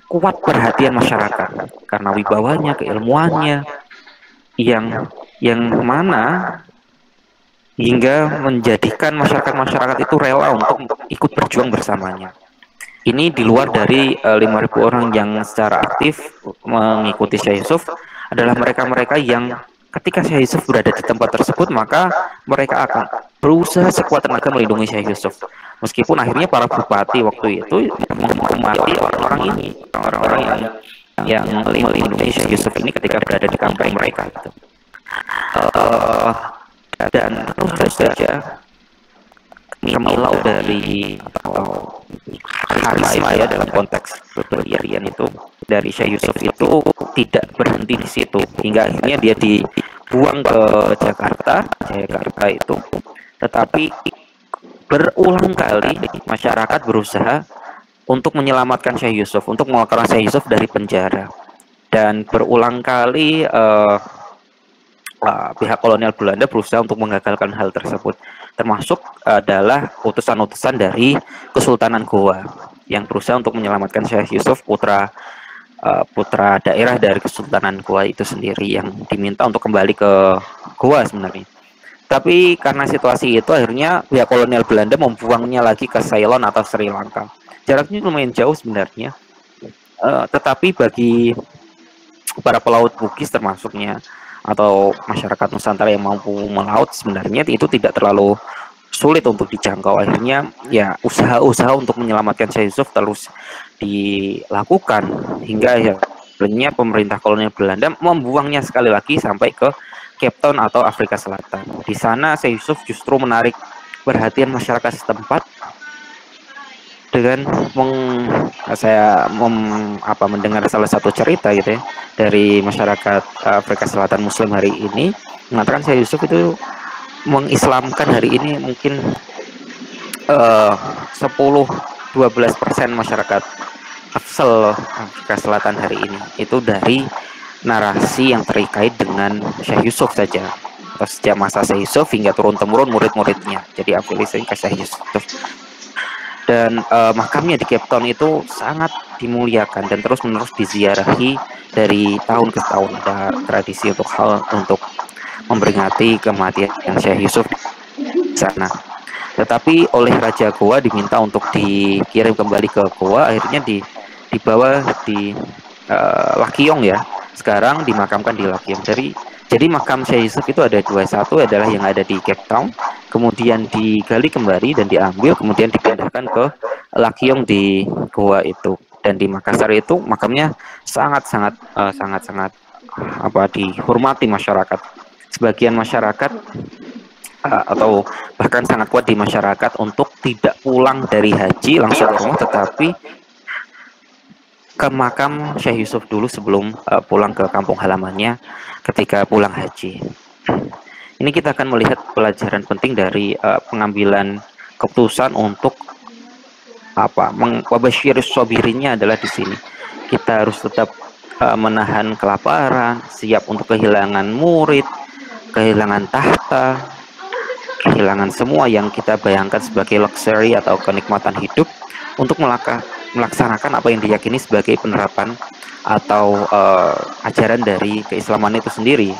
kuat perhatian masyarakat karena wibawanya, keilmuannya yang mana hingga menjadikan masyarakat itu rela untuk ikut berjuang bersamanya. Ini di luar dari 5.000 orang yang secara aktif mengikuti Syekh Yusuf adalah mereka-mereka yang ketika Syekh Yusuf berada di tempat tersebut, maka mereka akan berusaha sekuat tenaga melindungi Syekh Yusuf. Meskipun akhirnya para bupati waktu itu menghormati orang-orang yang melindungi Syekh Yusuf ini ketika berada di kampung mereka. Gitu. Dan terus saja kemilau dari karisma ya dalam konteks kepribadian itu dari Syekh Yusuf itu tidak berhenti di situ hingga akhirnya dia dibuang ke Jakarta itu, tetapi berulang kali masyarakat berusaha untuk menyelamatkan Syekh Yusuf, untuk mengeluarkan Syekh Yusuf dari penjara, dan berulang kali pihak kolonial Belanda berusaha untuk menggagalkan hal tersebut, termasuk adalah utusan-utusan dari Kesultanan Goa yang berusaha untuk menyelamatkan Syekh Yusuf, putra daerah dari Kesultanan Goa itu sendiri, yang diminta untuk kembali ke Goa sebenarnya. Tapi karena situasi itu akhirnya pihak kolonial Belanda membuangnya lagi ke Ceylon atau Sri Lanka. Jaraknya lumayan jauh sebenarnya, tetapi bagi para pelaut Bugis termasuknya atau masyarakat Nusantara yang mampu melaut, sebenarnya itu tidak terlalu sulit untuk dijangkau. Akhirnya ya usaha-usaha untuk menyelamatkan Syekh Yusuf terus dilakukan hingga akhirnya pemerintah kolonial Belanda membuangnya sekali lagi sampai ke Cape Town atau Afrika Selatan. Di sana Syekh Yusuf justru menarik perhatian masyarakat setempat dengan mendengar salah satu cerita gitu ya dari masyarakat Afrika Selatan Muslim hari ini, mengatakan Syekh Yusuf itu mengislamkan hari ini mungkin 10-12% masyarakat Afsel Afrika Selatan hari ini itu dari narasi yang terkait dengan Syekh Yusuf saja. atau sejak masa Syekh Yusuf hingga turun-temurun murid-muridnya. Jadi afiliasi ke Syekh Yusuf. Dan makamnya di Cape Town itu sangat dimuliakan dan terus-menerus diziarahi dari tahun ke tahun. Ada tradisi untuk memperingati kematian Syekh Yusuf di sana. Tetapi oleh Raja Goa diminta untuk dikirim kembali ke Goa, akhirnya dibawa di Lakyong ya. Sekarang dimakamkan di Lakyong. Jadi makam Syekh Yusuf itu ada dua, satu adalah yang ada di Cape Town, kemudian digali kembali dan diambil, kemudian dipindahkan ke Lakyong di Goa itu. Dan di Makassar itu makamnya sangat dihormati masyarakat. Sebagian masyarakat atau bahkan sangat kuat di masyarakat untuk tidak pulang dari haji langsung ke rumah, tetapi ke makam Syekh Yusuf dulu sebelum pulang ke kampung halamannya ketika pulang haji. Ini kita akan melihat pelajaran penting dari pengambilan keputusan untuk wabasyirus sabirinnya adalah di sini. Kita harus tetap menahan kelaparan, siap untuk kehilangan murid, kehilangan tahta, kehilangan semua yang kita bayangkan sebagai luxury atau kenikmatan hidup untuk melaksanakan apa yang diyakini sebagai penerapan atau ajaran dari keislaman itu sendiri.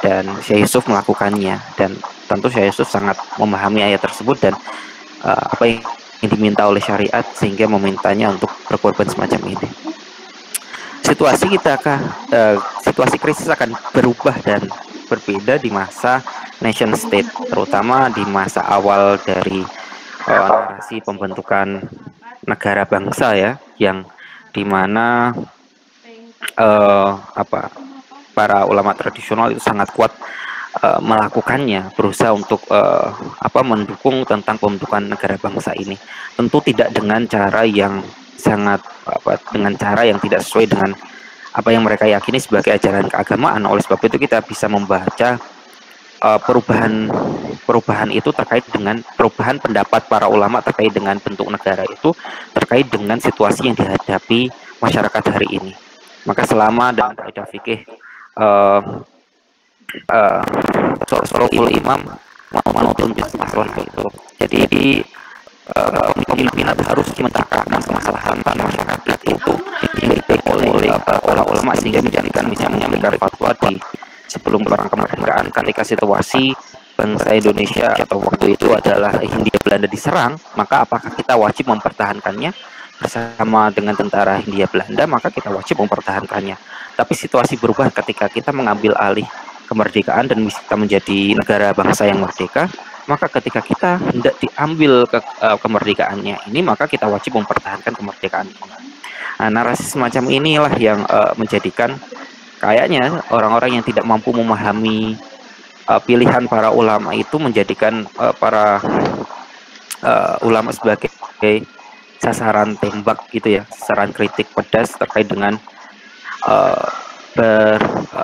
Dan Syekh Yusuf melakukannya, dan tentu Syekh Yusuf sangat memahami ayat tersebut dan apa yang diminta oleh syariat sehingga memintanya untuk berkorban semacam ini. Situasi krisis akan berubah dan berbeda di masa nation state, terutama di masa awal dari narasi pembentukan negara bangsa ya, yang dimana para ulama tradisional itu sangat kuat melakukannya, berusaha untuk mendukung tentang pembentukan negara bangsa ini. Tentu tidak dengan cara yang dengan cara yang tidak sesuai dengan apa yang mereka yakini sebagai ajaran keagamaan. Oleh sebab itu kita bisa membaca perubahan itu terkait dengan perubahan pendapat para ulama terkait dengan bentuk negara itu, terkait dengan situasi yang dihadapi masyarakat hari ini. Maka selama dalam kaidah fikih soroful imam manutun masalah itu. Jadi pemimpin harus mencakapkan kemaslahatan masyarakat itu dilihat oleh para ulama sehingga bisa menyampaikan fatwa di sebelum perang kemerdekaan ketika situasi bangsa Indonesia atau waktu itu adalah Hindia Belanda diserang, maka apakah kita wajib mempertahankannya bersama dengan tentara Hindia Belanda? Maka kita wajib mempertahankannya. Tapi situasi berubah ketika kita mengambil alih kemerdekaan dan kita menjadi negara bangsa yang merdeka. Maka ketika kita hendak diambil kemerdekaannya ini, maka kita wajib mempertahankan kemerdekaan ini. Nah, narasi semacam inilah yang menjadikan kayaknya orang-orang yang tidak mampu memahami pilihan para ulama itu menjadikan para ulama sebagai sasaran tembak gitu ya, sasaran kritik pedas terkait dengan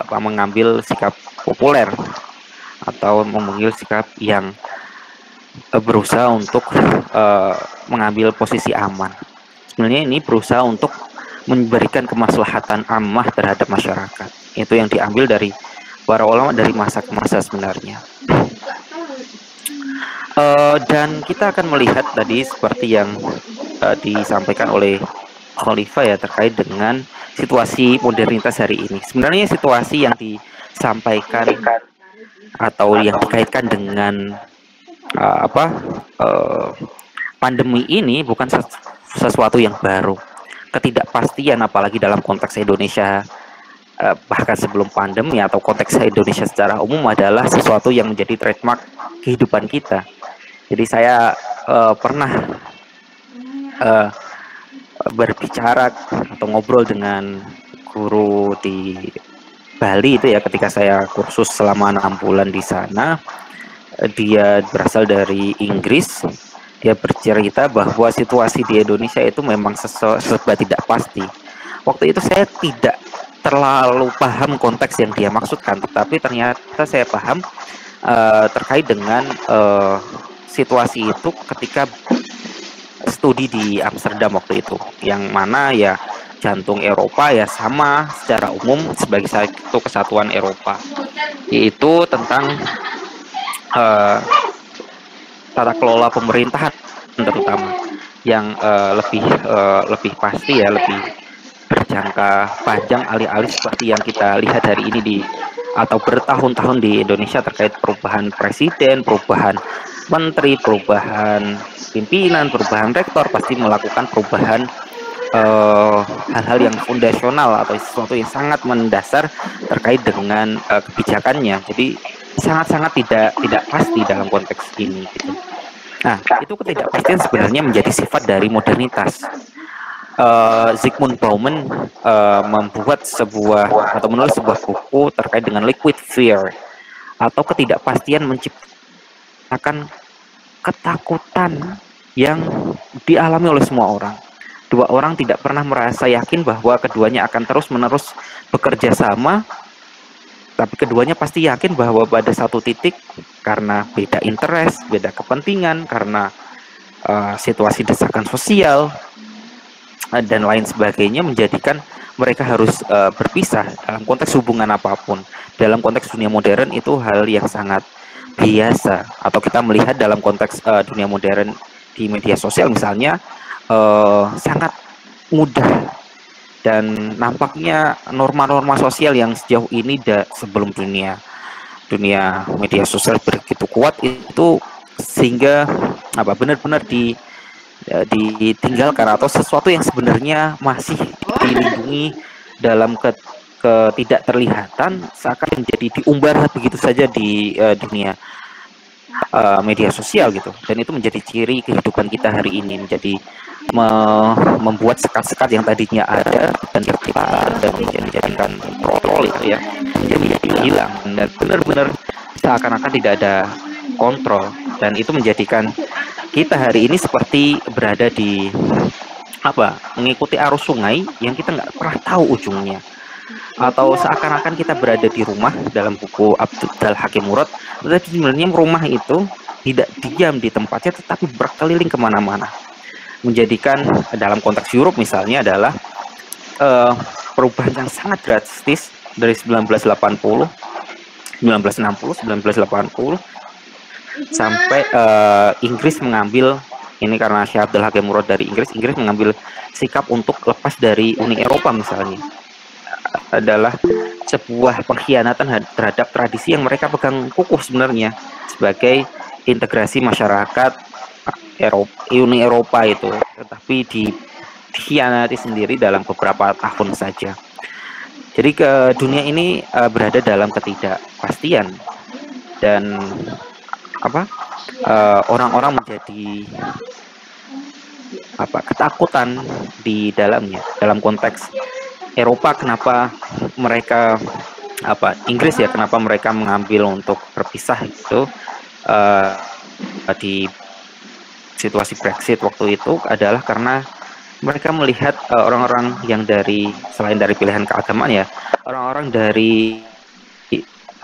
mengambil sikap populer atau mengambil sikap yang berusaha untuk mengambil posisi aman. Sebenarnya ini berusaha untuk memberikan kemaslahatan ammah terhadap masyarakat. Itu yang diambil dari para ulama dari masa ke masa sebenarnya. Dan kita akan melihat tadi seperti yang disampaikan oleh Khalifah ya, terkait dengan situasi modernitas hari ini. Sebenarnya situasi yang disampaikan atau yang dikaitkan dengan pandemi ini bukan sesuatu yang baru. Ketidakpastian apalagi dalam konteks Indonesia bahkan sebelum pandemi atau konteks Indonesia secara umum adalah sesuatu yang menjadi trademark kehidupan kita. Jadi saya pernah berbicara atau ngobrol dengan guru di Bali itu ya, ketika saya kursus selama 6 bulan di sana. Dia berasal dari Inggris. Dia bercerita bahwa situasi di Indonesia itu memang serba tidak pasti. Waktu itu saya tidak terlalu paham konteks yang dia maksudkan, tetapi ternyata saya paham terkait dengan situasi itu ketika studi di Amsterdam waktu itu, yang mana ya jantung Eropa ya sama secara umum sebagai satu kesatuan Eropa. yaitu tentang uh, tata kelola pemerintahan terutama yang lebih pasti ya, lebih berjangka panjang alih-alih seperti yang kita lihat hari ini atau bertahun-tahun di Indonesia terkait perubahan presiden, perubahan menteri, perubahan pimpinan, perubahan rektor, pasti melakukan perubahan hal-hal yang fondasional atau sesuatu yang sangat mendasar terkait dengan kebijakannya. Jadi sangat-sangat tidak pasti dalam konteks ini gitu. Nah, itu ketidakpastian sebenarnya menjadi sifat dari modernitas. Zygmunt Bauman membuat menulis sebuah buku terkait dengan liquid fear atau ketidakpastian menciptakan ketakutan yang dialami oleh semua orang. Dua orang tidak pernah merasa yakin bahwa keduanya akan terus-menerus bekerja sama, tapi keduanya pasti yakin bahwa pada satu titik karena beda interest, beda kepentingan, karena situasi desakan sosial dan lain sebagainya menjadikan mereka harus berpisah dalam konteks hubungan apapun. Dalam konteks dunia modern itu hal yang sangat biasa, atau kita melihat dalam konteks dunia modern di media sosial misalnya sangat mudah, dan nampaknya norma-norma sosial yang sejauh ini sebelum dunia media sosial begitu kuat itu sehingga benar-benar ditinggalkan, atau sesuatu yang sebenarnya masih dilindungi dalam ketidakterlihatan seakan menjadi diumbar begitu saja di dunia media sosial gitu. Dan itu menjadi ciri kehidupan kita hari ini, menjadi membuat sekat-sekat yang tadinya ada dan tercipta dan menjadikan kontrol itu ya menjadi hilang, dan benar-benar seakan-akan tidak ada kontrol, dan itu menjadikan kita hari ini seperti berada di mengikuti arus sungai yang kita nggak pernah tahu ujungnya, atau seakan-akan kita berada di rumah dalam buku Abdul Hakim Murad, tetapi sebenarnya rumah itu tidak diam di tempatnya tetapi berkeliling kemana-mana, menjadikan dalam konteks Europe misalnya adalah perubahan yang sangat drastis dari 1960, 1980 sampai Inggris mengambil ini, karena Syekh Abdul Hakim Murad dari Inggris mengambil sikap untuk lepas dari Uni Eropa misalnya, adalah sebuah pengkhianatan terhadap tradisi yang mereka pegang kukuh sebenarnya sebagai integrasi masyarakat Uni Eropa itu, tetapi dikhianati sendiri dalam beberapa tahun saja. Jadi dunia ini berada dalam ketidakpastian, dan orang-orang menjadi ketakutan di dalamnya. Dalam konteks Eropa, kenapa mereka Inggris ya, kenapa mereka mengambil untuk berpisah itu di situasi Brexit waktu itu adalah karena mereka melihat orang-orang yang selain dari pilihan keagamaan ya, orang-orang dari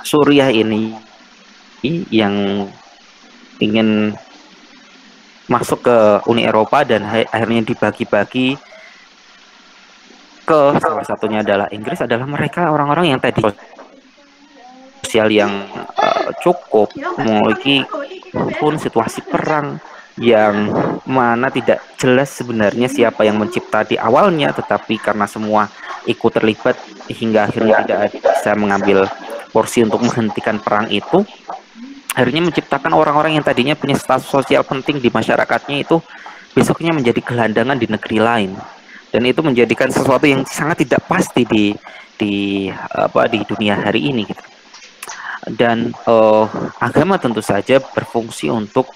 Suriah ini yang ingin masuk ke Uni Eropa dan akhirnya dibagi-bagi ke salah satunya adalah Inggris, adalah mereka orang-orang yang tadi sosial yang cukup, memiliki pun situasi perang yang mana tidak jelas sebenarnya siapa yang mencipta di awalnya, tetapi karena semua ikut terlibat hingga akhirnya tidak bisa mengambil porsi untuk menghentikan perang itu, akhirnya menciptakan orang-orang yang tadinya punya status sosial penting di masyarakatnya itu besoknya menjadi gelandangan di negeri lain, dan itu menjadikan sesuatu yang sangat tidak pasti di dunia hari ini gitu. Dan agama tentu saja berfungsi untuk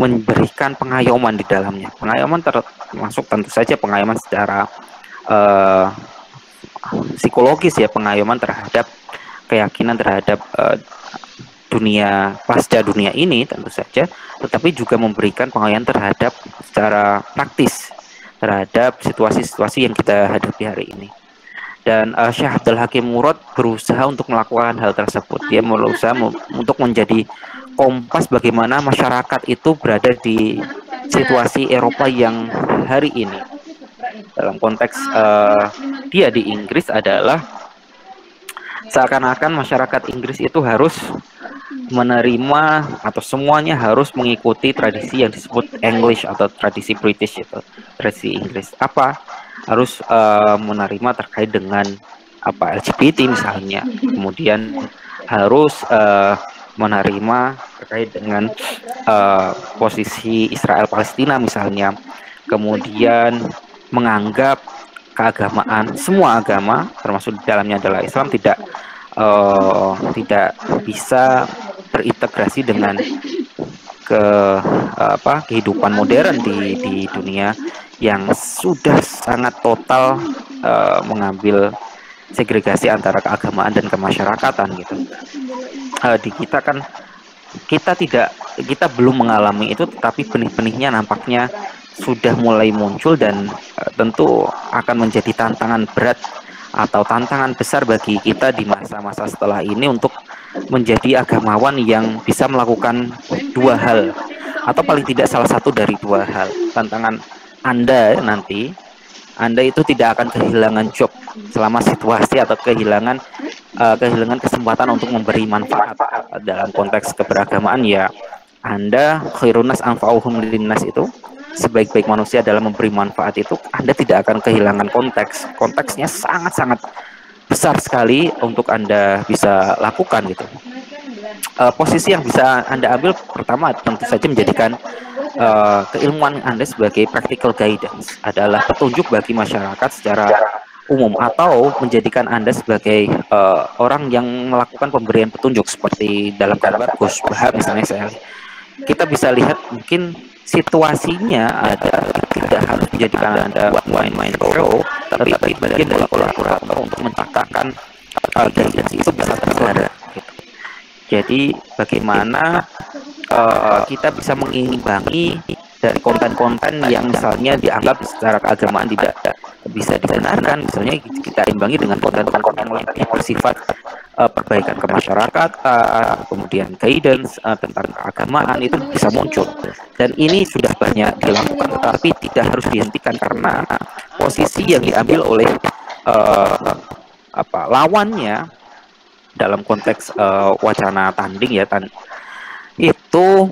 memberikan pengayoman di dalamnya. Pengayoman termasuk tentu saja pengayoman secara psikologis ya, pengayoman terhadap keyakinan terhadap dunia pasca dunia ini tentu saja, tetapi juga memberikan pengayoman terhadap secara praktis terhadap situasi-situasi yang kita hadapi hari ini. Dan Syekh Abdul Hakim Murad berusaha untuk melakukan hal tersebut. Dia berusaha untuk menjadi kompas bagaimana masyarakat itu berada di situasi Eropa yang hari ini. Dalam konteks dia di Inggris adalah seakan-akan masyarakat Inggris itu harus menerima atau semuanya harus mengikuti tradisi yang disebut English atau tradisi British, itu tradisi Inggris. Apa harus menerima terkait dengan apa LGBT misalnya, kemudian harus menerima terkait dengan posisi Israel Palestina misalnya, kemudian menganggap keagamaan, semua agama termasuk di dalamnya adalah Islam tidak bisa terintegrasi dengan ke kehidupan modern di dunia yang sudah sangat total mengambil segregasi antara keagamaan dan kemasyarakatan gitu. Di kita kan kita belum mengalami itu, tetapi benih-benihnya nampaknya sudah mulai muncul dan tentu akan menjadi tantangan berat atau tantangan besar bagi kita di masa-masa setelah ini untuk menjadi agamawan yang bisa melakukan dua hal atau paling tidak salah satu dari dua hal. Tantangan Anda nanti, Anda itu tidak akan kehilangan job selama situasi atau kehilangan kesempatan untuk memberi manfaat dalam konteks keberagamaan ya. Anda khairunas anfa'uhum linnas itu, sebaik-baik manusia dalam memberi manfaat itu, Anda tidak akan kehilangan konteks. Konteksnya sangat-sangat besar sekali untuk Anda bisa lakukan gitu. Posisi yang bisa Anda ambil pertama tentu saja menjadikan keilmuan Anda sebagai practical guidance, adalah petunjuk bagi masyarakat secara umum, atau menjadikan Anda sebagai orang yang melakukan pemberian petunjuk seperti dalam gambar Gus Bahar misalnya. Kita bisa lihat mungkin situasinya ada, tidak harus menjadikan Anda buat main-main show, tapi bagian dari kolaborator untuk menciptakan guidance itu bisa terselenggara gitu. Jadi bagaimana kita bisa mengimbangi dari konten-konten yang misalnya dianggap secara keagamaan tidak bisa dibenarkan, misalnya kita imbangi dengan konten-konten yang lebih bersifat perbaikan ke masyarakat, kemudian guidance tentang keagamaan itu bisa muncul, dan ini sudah banyak dilakukan, tetapi tidak harus dihentikan karena posisi yang diambil oleh lawannya dalam konteks wacana tanding ya itu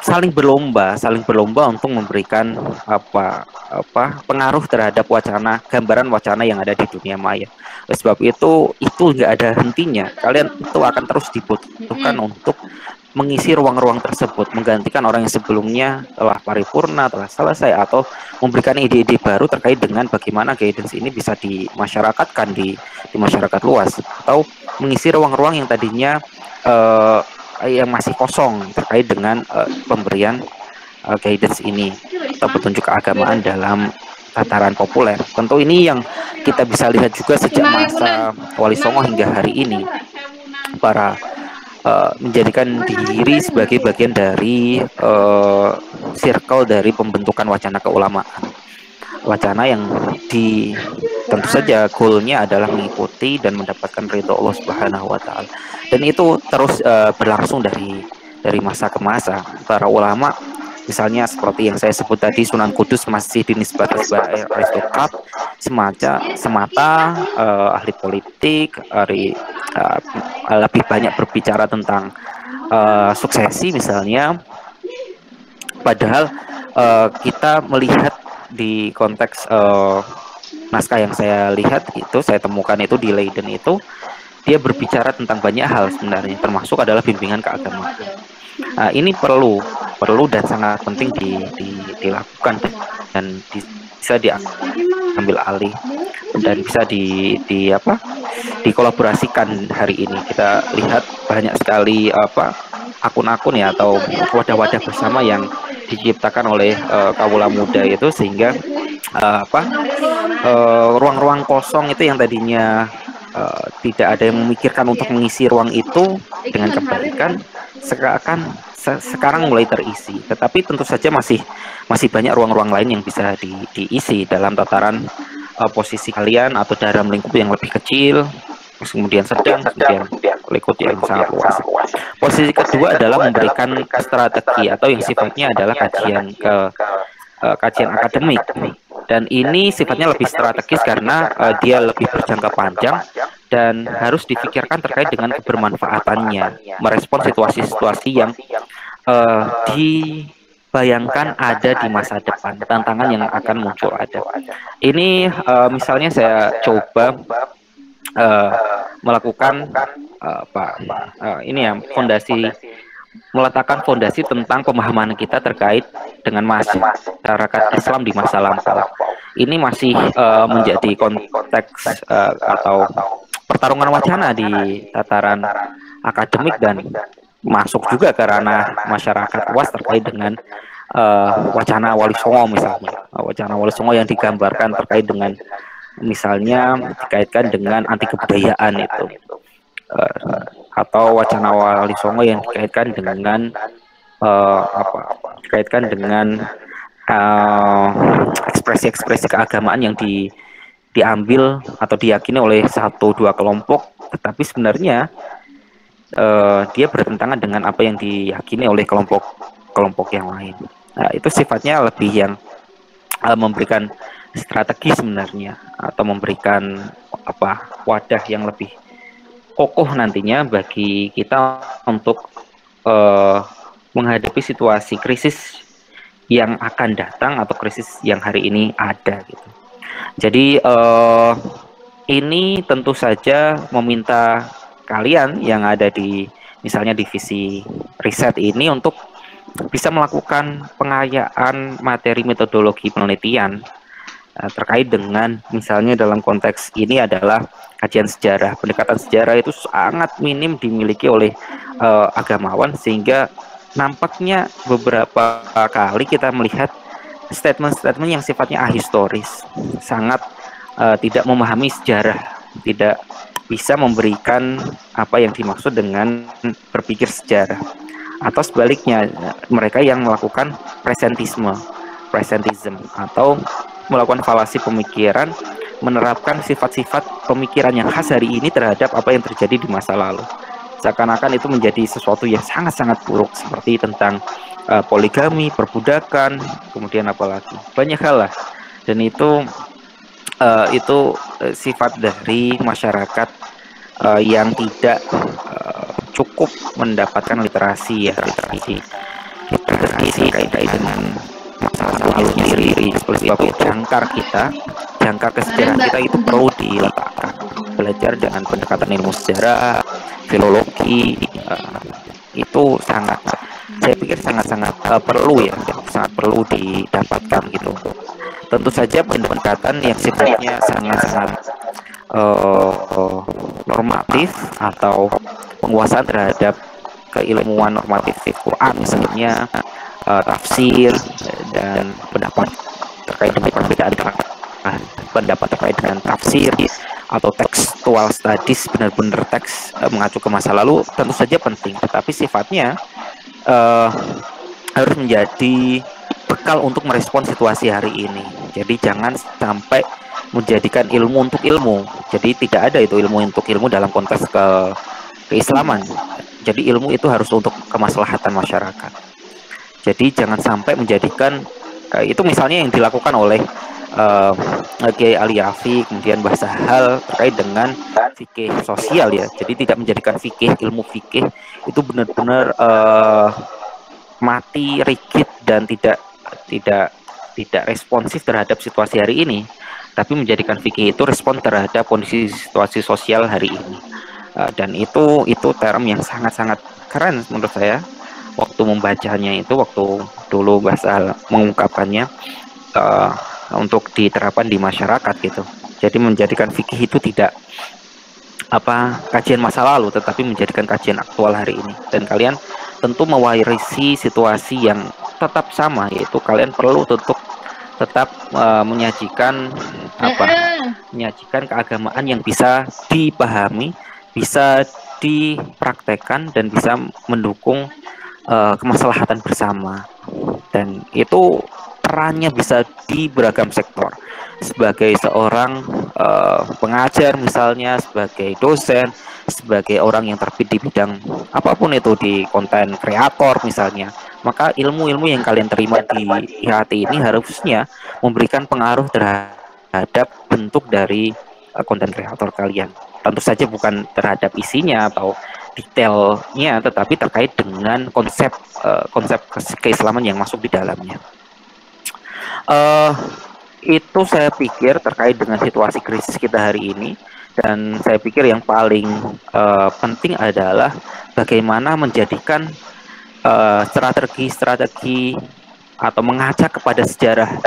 saling berlomba untuk memberikan pengaruh terhadap gambaran wacana yang ada di dunia maya. Oleh sebab itu nggak ada hentinya. Kalian itu akan terus dibutuhkan untuk mengisi ruang-ruang tersebut, menggantikan orang yang sebelumnya telah paripurna, telah selesai, atau memberikan ide-ide baru terkait dengan bagaimana guidance ini bisa dimasyarakatkan di masyarakat luas, atau mengisi ruang-ruang yang tadinya yang masih kosong terkait dengan pemberian guidance ini atau petunjuk keagamaan dalam tataran populer. Tentu ini yang kita bisa lihat juga sejak masa Wali Songo hingga hari ini, para menjadikan diri sebagai bagian dari circle dari pembentukan wacana keulamaan, wacana yang tentu saja goalnya adalah mengikuti dan mendapatkan ridho Allah Subhanahu wa Ta'ala, dan itu terus berlangsung dari masa ke masa. Para ulama misalnya seperti yang saya sebut tadi, Sunan Kudus masih dinisbatkan sebagai aristokrat semata, ahli politik, lebih banyak berbicara tentang suksesi misalnya, padahal kita melihat di konteks naskah yang saya lihat itu, saya temukan itu di Leiden itu, dia berbicara tentang banyak hal sebenarnya, termasuk adalah bimbingan keagamaan. Ini perlu dan sangat penting dilakukan dan bisa diambil alih dan bisa dikolaborasikan hari ini. Kita lihat banyak sekali akun-akun ya, atau wadah-wadah bersama yang diciptakan oleh kawula muda itu, sehingga ruang-ruang kosong itu yang tadinya tidak ada yang memikirkan untuk mengisi ruang itu dengan kebaikan, sekarang mulai terisi. Tetapi tentu saja masih banyak ruang-ruang lain yang bisa diisi dalam tataran posisi kalian atau dalam lingkup yang lebih kecil, kemudian sedang, kemudian lingkup yang sangat luas. Posisi kedua adalah memberikan strategi atau yang sifatnya adalah kajian akademik. Dan ini sifatnya lebih strategis karena dia lebih berjangka panjang dan harus difikirkan terkait dengan kebermanfaatannya, merespon situasi-situasi yang dibayangkan ada di masa depan, tantangan yang akan muncul ada. Ini misalnya saya coba melakukan ini ya meletakkan fondasi tentang pemahaman kita terkait dengan masyarakat Islam di masa lampau. Ini masih menjadi konteks atau pertarungan wacana di tataran akademik dan masuk juga ke ranah masyarakat luas terkait dengan wacana Wali Songo misalnya. Wacana Wali Songo yang digambarkan terkait dengan misalnya dikaitkan dengan anti kebudayaan itu. Atau wacana Wali Songo yang dikaitkan dengan dikaitkan dengan ekspresi-ekspresi keagamaan yang diambil atau diyakini oleh 1-2 kelompok, tetapi sebenarnya dia bertentangan dengan apa yang diyakini oleh kelompok yang lain. Nah, itu sifatnya lebih yang memberikan strategi sebenarnya, atau memberikan wadah yang lebih kokoh nantinya bagi kita untuk menghadapi situasi krisis yang akan datang atau krisis yang hari ini ada gitu. Jadi ini tentu saja meminta kalian yang ada di misalnya divisi riset ini untuk bisa melakukan pengayaan materi metodologi penelitian terkait dengan misalnya dalam konteks ini adalah kajian sejarah. Pendekatan sejarah itu sangat minim dimiliki oleh agamawan, sehingga nampaknya beberapa kali kita melihat statement-statement yang sifatnya ahistoris, sangat tidak memahami sejarah, tidak bisa memberikan apa yang dimaksud dengan berpikir sejarah. Atau sebaliknya, mereka yang melakukan presentism atau melakukan falasi pemikiran, menerapkan sifat-sifat pemikiran yang khas hari ini terhadap apa yang terjadi di masa lalu. Seakan-akan itu menjadi sesuatu yang sangat-sangat buruk, seperti tentang poligami, perbudakan, kemudian apalagi banyak hal lah. Dan itu sifat dari masyarakat yang tidak cukup mendapatkan literasi kait dengan masa lalu sendiri. Oleh sebab itu jangkar kesejaraan kita itu perlu diletakkan. Belajar dengan pendekatan ilmu sejarah, filologi, itu saya pikir sangat perlu ya, sangat perlu didapatkan gitu. Tentu saja pendekatan yang sifatnya sangat normatif atau penguasaan terhadap keilmuan normatif Quran misalnya, tafsir dan pendapat terkait dengan perbedaan pendapat terkait dengan tafsir atau textual studies, benar-benar teks mengacu ke masa lalu, tentu saja penting, tetapi sifatnya harus menjadi bekal untuk merespon situasi hari ini. Jadi jangan sampai menjadikan ilmu untuk ilmu. Jadi tidak ada itu ilmu untuk ilmu dalam konteks keislaman. Jadi ilmu itu harus untuk kemaslahatan masyarakat. Jadi jangan sampai menjadikan itu misalnya yang dilakukan oleh Kiai Ali Yafi, kemudian Mbah Sahal terkait dengan fikih sosial ya. Jadi tidak menjadikan ilmu fikih itu benar-benar mati, rigid dan tidak responsif terhadap situasi hari ini, tapi menjadikan fikih itu respon terhadap kondisi situasi sosial hari ini. Dan itu term yang sangat-sangat keren menurut saya waktu membacanya itu, waktu dulu Mbah Sahal mengungkapkannya untuk diterapkan di masyarakat gitu. Jadi menjadikan fikih itu tidak kajian masa lalu, tetapi menjadikan kajian aktual hari ini. Dan kalian tentu mewarisi situasi yang tetap sama, yaitu kalian perlu tetap menyajikan keagamaan yang bisa dipahami, bisa dipraktekkan dan bisa mendukung kemaslahatan bersama. Dan itu perannya bisa di beragam sektor, sebagai seorang pengajar misalnya, sebagai dosen, sebagai orang yang terbit di bidang apapun itu, di konten kreator misalnya. Maka ilmu-ilmu yang kalian terima di IHT ini harusnya memberikan pengaruh terhadap bentuk dari konten kreator kalian. Tentu saja bukan terhadap isinya atau detailnya, tetapi terkait dengan konsep konsep keislaman yang masuk di dalamnya. Itu saya pikir terkait dengan situasi krisis kita hari ini, dan saya pikir yang paling penting adalah bagaimana menjadikan strategi-strategi atau mengaca kepada sejarah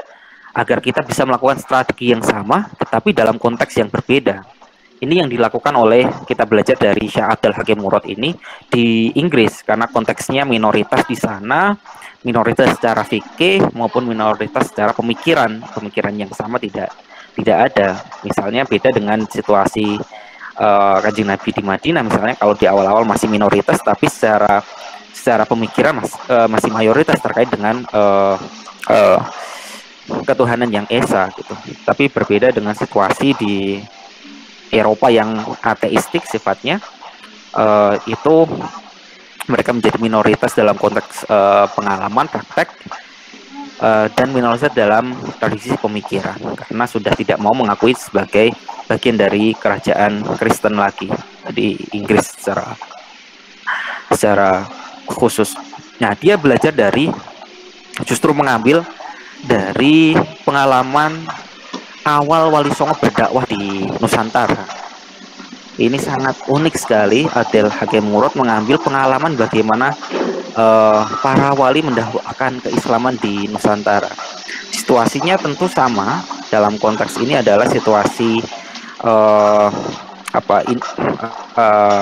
agar kita bisa melakukan strategi yang sama tetapi dalam konteks yang berbeda. Ini yang dilakukan oleh, kita belajar dari Syekh Abdul Hakim Murad ini di Inggris, karena konteksnya minoritas di sana, minoritas secara fikih maupun minoritas secara pemikiran yang sama tidak ada. Misalnya beda dengan situasi Kanjeng Nabi di Madinah, misalnya kalau di awal-awal masih minoritas tapi secara pemikiran masih mayoritas terkait dengan ketuhanan yang esa gitu. Tapi berbeda dengan situasi di Eropa yang ateistik sifatnya, itu mereka menjadi minoritas dalam konteks pengalaman, praktek, dan minoritas dalam tradisi pemikiran karena sudah tidak mau mengakui sebagai bagian dari kerajaan Kristen lagi di Inggris secara khusus. Nah, dia belajar dari, justru mengambil dari pengalaman awal Wali Songo berdakwah di Nusantara. Ini sangat unik sekali. Abdul Hakim Murad mengambil pengalaman bagaimana para wali mendakwakan keislaman di Nusantara. Situasinya tentu sama dalam konteks ini adalah situasi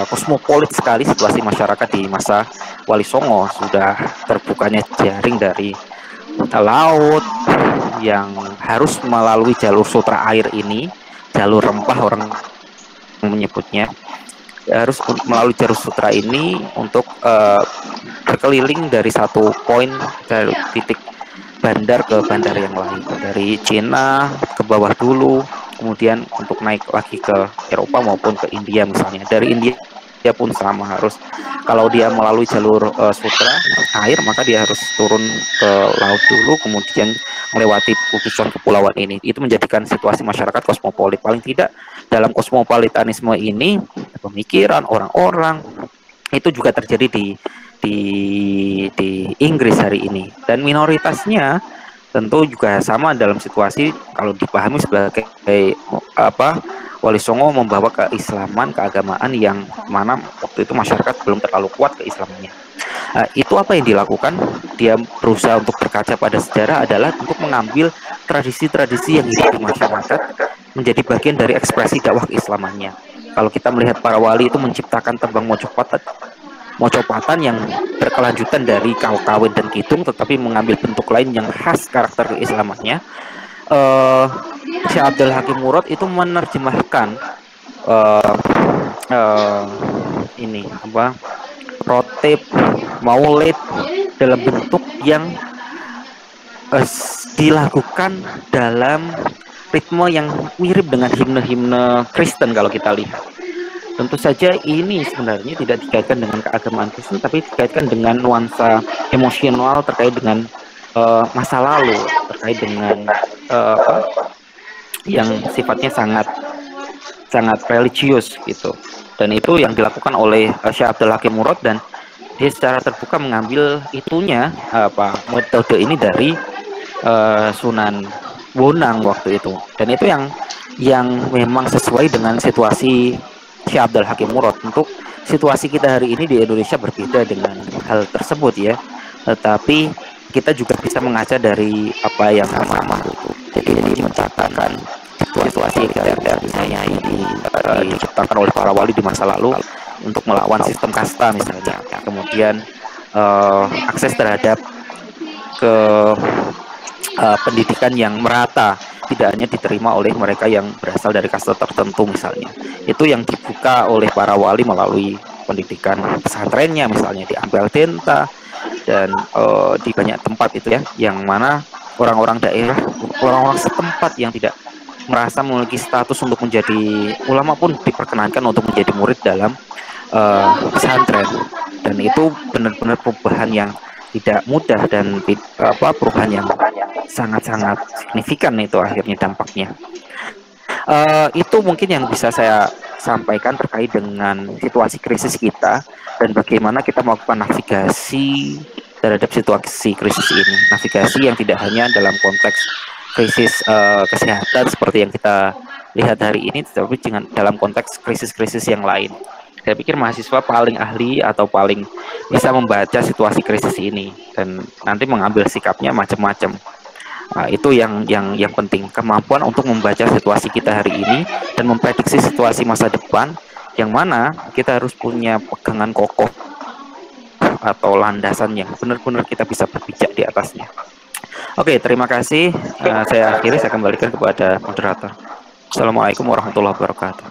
kosmopolit sekali situasi masyarakat di masa Wali Songo. Sudah terbukanya jaring dari laut yang harus melalui jalur sutra air ini, jalur rempah orang menyebutnya, harus melalui jalur sutra ini untuk berkeliling dari satu poin, dari titik bandar ke bandar yang lain, dari Cina ke bawah dulu, kemudian untuk naik lagi ke Eropa maupun ke India misalnya. Dari India pun sama, harus kalau dia melalui jalur sutra air, maka dia harus turun ke laut dulu, kemudian melewati gugusan kepulauan ini. Itu menjadikan situasi masyarakat kosmopolit. Paling tidak dalam kosmopolitanisme ini, pemikiran orang-orang itu juga terjadi di Inggris hari ini, dan minoritasnya tentu juga sama dalam situasi kalau dipahami sebagai Wali Songo membawa keislaman, keagamaan yang mana waktu itu masyarakat belum terlalu kuat keislamannya. Itu apa yang dilakukan? Dia berusaha untuk berkaca pada sejarah adalah untuk mengambil tradisi-tradisi yang hidup di masyarakat menjadi bagian dari ekspresi dakwah keislamannya. Kalau kita melihat para wali itu menciptakan tembang mocopatan yang berkelanjutan dari kawin dan kidung, tetapi mengambil bentuk lain yang khas karakter keislamannya. Syekh Abdul Hakim Murad itu menerjemahkan rotib, maulid dalam bentuk yang dilakukan dalam ritme yang mirip dengan himne-himne Kristen kalau kita lihat. Tentu saja ini sebenarnya tidak dikaitkan dengan keagamaan Kristen, tapi dikaitkan dengan nuansa emosional terkait dengan masa lalu, terkait dengan yang sifatnya sangat religius gitu. Dan itu yang dilakukan oleh Syekh Abdul Hakim Murad, dan dia secara terbuka mengambil metode ini dari Sunan Bonang waktu itu. Dan itu yang memang sesuai dengan situasi Syekh Abdul Hakim Murad. Untuk situasi kita hari ini di Indonesia berbeda dengan hal tersebut ya, tetapi kita juga bisa mengaca dari apa yang sama itu. Jadi mencatatkan situasi yang diciptakan oleh para wali di masa lalu untuk melawan sistem kasta misalnya. Kemudian akses terhadap ke pendidikan yang merata, tidak hanya diterima oleh mereka yang berasal dari kasta tertentu misalnya. Itu yang dibuka oleh para wali melalui pendidikan pesantrennya misalnya di Ampel Denta dan di banyak tempat itu ya, yang mana orang-orang daerah, orang-orang setempat yang tidak merasa memiliki status untuk menjadi ulama pun diperkenankan untuk menjadi murid dalam pesantren. Dan itu benar-benar perubahan yang tidak mudah dan perubahan yang sangat-sangat signifikan itu akhirnya dampaknya. Itu mungkin yang bisa saya sampaikan terkait dengan situasi krisis kita dan bagaimana kita melakukan navigasi terhadap situasi krisis ini. Navigasi yang tidak hanya dalam konteks krisis kesehatan seperti yang kita lihat hari ini, tetapi dalam konteks krisis-krisis yang lain. Saya pikir mahasiswa paling ahli atau paling bisa membaca situasi krisis ini dan nanti mengambil sikapnya macam-macam. Itu yang penting, kemampuan untuk membaca situasi kita hari ini dan memprediksi situasi masa depan, yang mana kita harus punya pegangan kokoh atau landasan yang benar-benar kita bisa berpijak di atasnya. Oke, terima kasih. Saya akhiri, saya kembalikan kepada moderator. Assalamualaikum warahmatullahi wabarakatuh.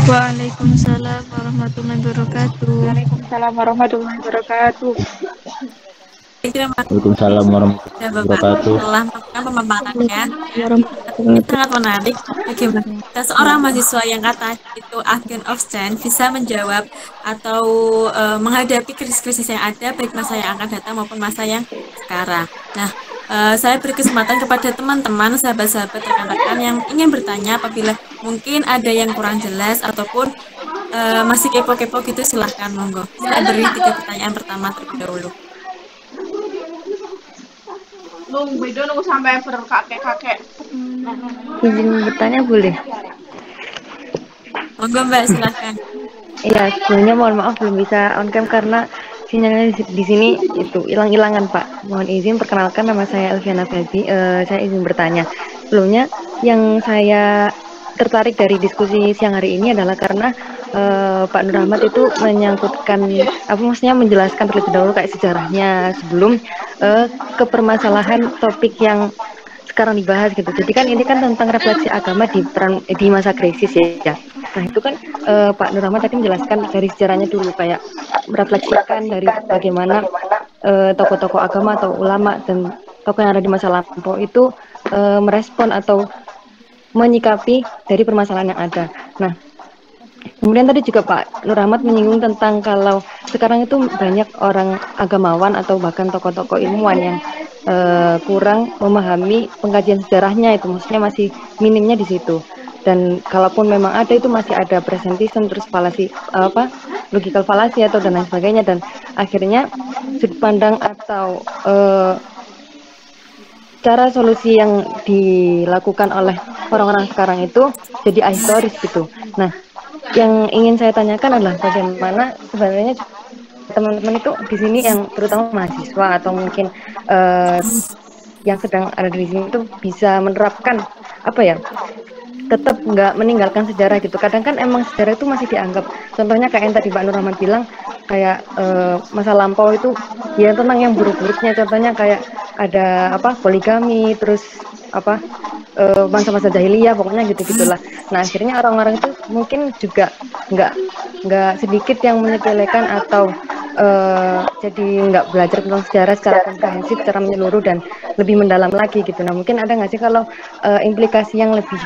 Waalaikumsalam warahmatullahi wabarakatuh. Waalaikumsalam warahmatullahi wabarakatuh. Waalaikumsalam warahmatullahi wabarakatuh. Telah melakukan pemaparannya, sangat menarik bagaimana seorang mahasiswa yang kata itu agent of change bisa menjawab atau menghadapi krisis-krisis yang ada, baik masa yang akan datang maupun masa yang sekarang. Nah, saya beri kesempatan kepada teman-teman, sahabat-sahabat, rekan-rekan yang ingin bertanya apabila mungkin ada yang kurang jelas ataupun masih kepo-kepo gitu, silahkan monggo. Saya beri 3 pertanyaan pertama terlebih dahulu. Nunggu sampai berkakek-kakek. Izin bertanya boleh? Monggo Mbak, silahkan. Iya, sebelumnya mohon maaf belum bisa on cam karena sinyalnya di sini itu hilang-hilangan Pak. Mohon izin, perkenalkan nama saya Elviana Febi. Saya izin bertanya. Sebelumnya yang saya tertarik dari diskusi siang hari ini adalah karena Pak Nur Rahmat itu menyangkutkan maksudnya menjelaskan terlebih dahulu kayak sejarahnya sebelum ke permasalahan topik yang sekarang dibahas gitu. Jadi kan ini kan tentang refleksi agama di masa krisis ya. Nah itu kan Pak Nur Rahmat tadi menjelaskan dari sejarahnya dulu, kayak merefleksikan dari bagaimana tokoh-tokoh agama atau ulama dan tokoh yang ada di masa lampau itu merespon atau menyikapi dari permasalahan yang ada. Nah, kemudian tadi juga Pak Nur Rahmat menyinggung tentang kalau sekarang itu banyak orang agamawan atau bahkan tokoh-tokoh ilmuwan yang kurang memahami pengkajian sejarahnya, itu maksudnya masih minimnya di situ. Dan kalaupun memang ada, itu masih ada presentism, terus falasi logical fallacy atau dan lain sebagainya, dan akhirnya sudut pandang atau cara solusi yang dilakukan oleh orang-orang sekarang itu jadi ahistoris gitu. Nah, yang ingin saya tanyakan adalah bagaimana sebenarnya teman-teman itu di sini yang terutama mahasiswa atau mungkin yang sedang ada di sini itu bisa menerapkan tetap nggak meninggalkan sejarah gitu. Kadang kan emang sejarah itu masih dianggap, contohnya kayak yang tadi Pak Nur Rahman bilang kayak masa lampau itu ya tentang yang buruk-buruknya, contohnya kayak ada poligami, terus masa-masa jahiliyah, pokoknya gitu-gitulah. Nah akhirnya orang-orang itu mungkin juga nggak sedikit yang menyepelekan atau jadi nggak belajar tentang sejarah secara komprehensif, secara menyeluruh dan lebih mendalam lagi gitu. Nah mungkin ada nggak sih kalau implikasi yang lebih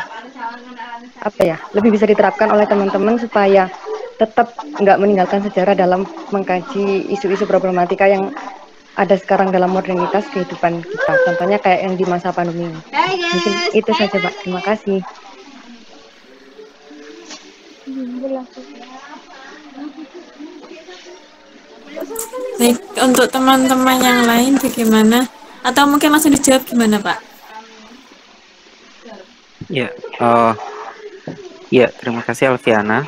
lebih bisa diterapkan oleh teman-teman supaya tetap nggak meninggalkan sejarah dalam mengkaji isu-isu problematika yang ada sekarang dalam modernitas kehidupan kita, contohnya kayak yang di masa pandemi. Mungkin itu saja Pak, terima kasih. Baik, untuk teman-teman yang lain bagaimana? Atau mungkin langsung dijawab gimana Pak? Ya, terima kasih Alfiana.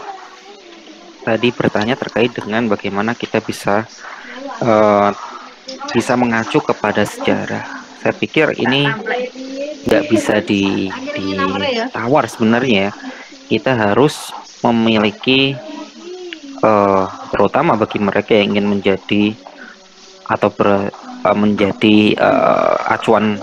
Tadi bertanya terkait dengan bagaimana kita bisa mengacu kepada sejarah. Saya pikir ini nggak bisa ditawar sebenarnya. Kita harus memiliki terutama bagi mereka yang ingin menjadi atau menjadi acuan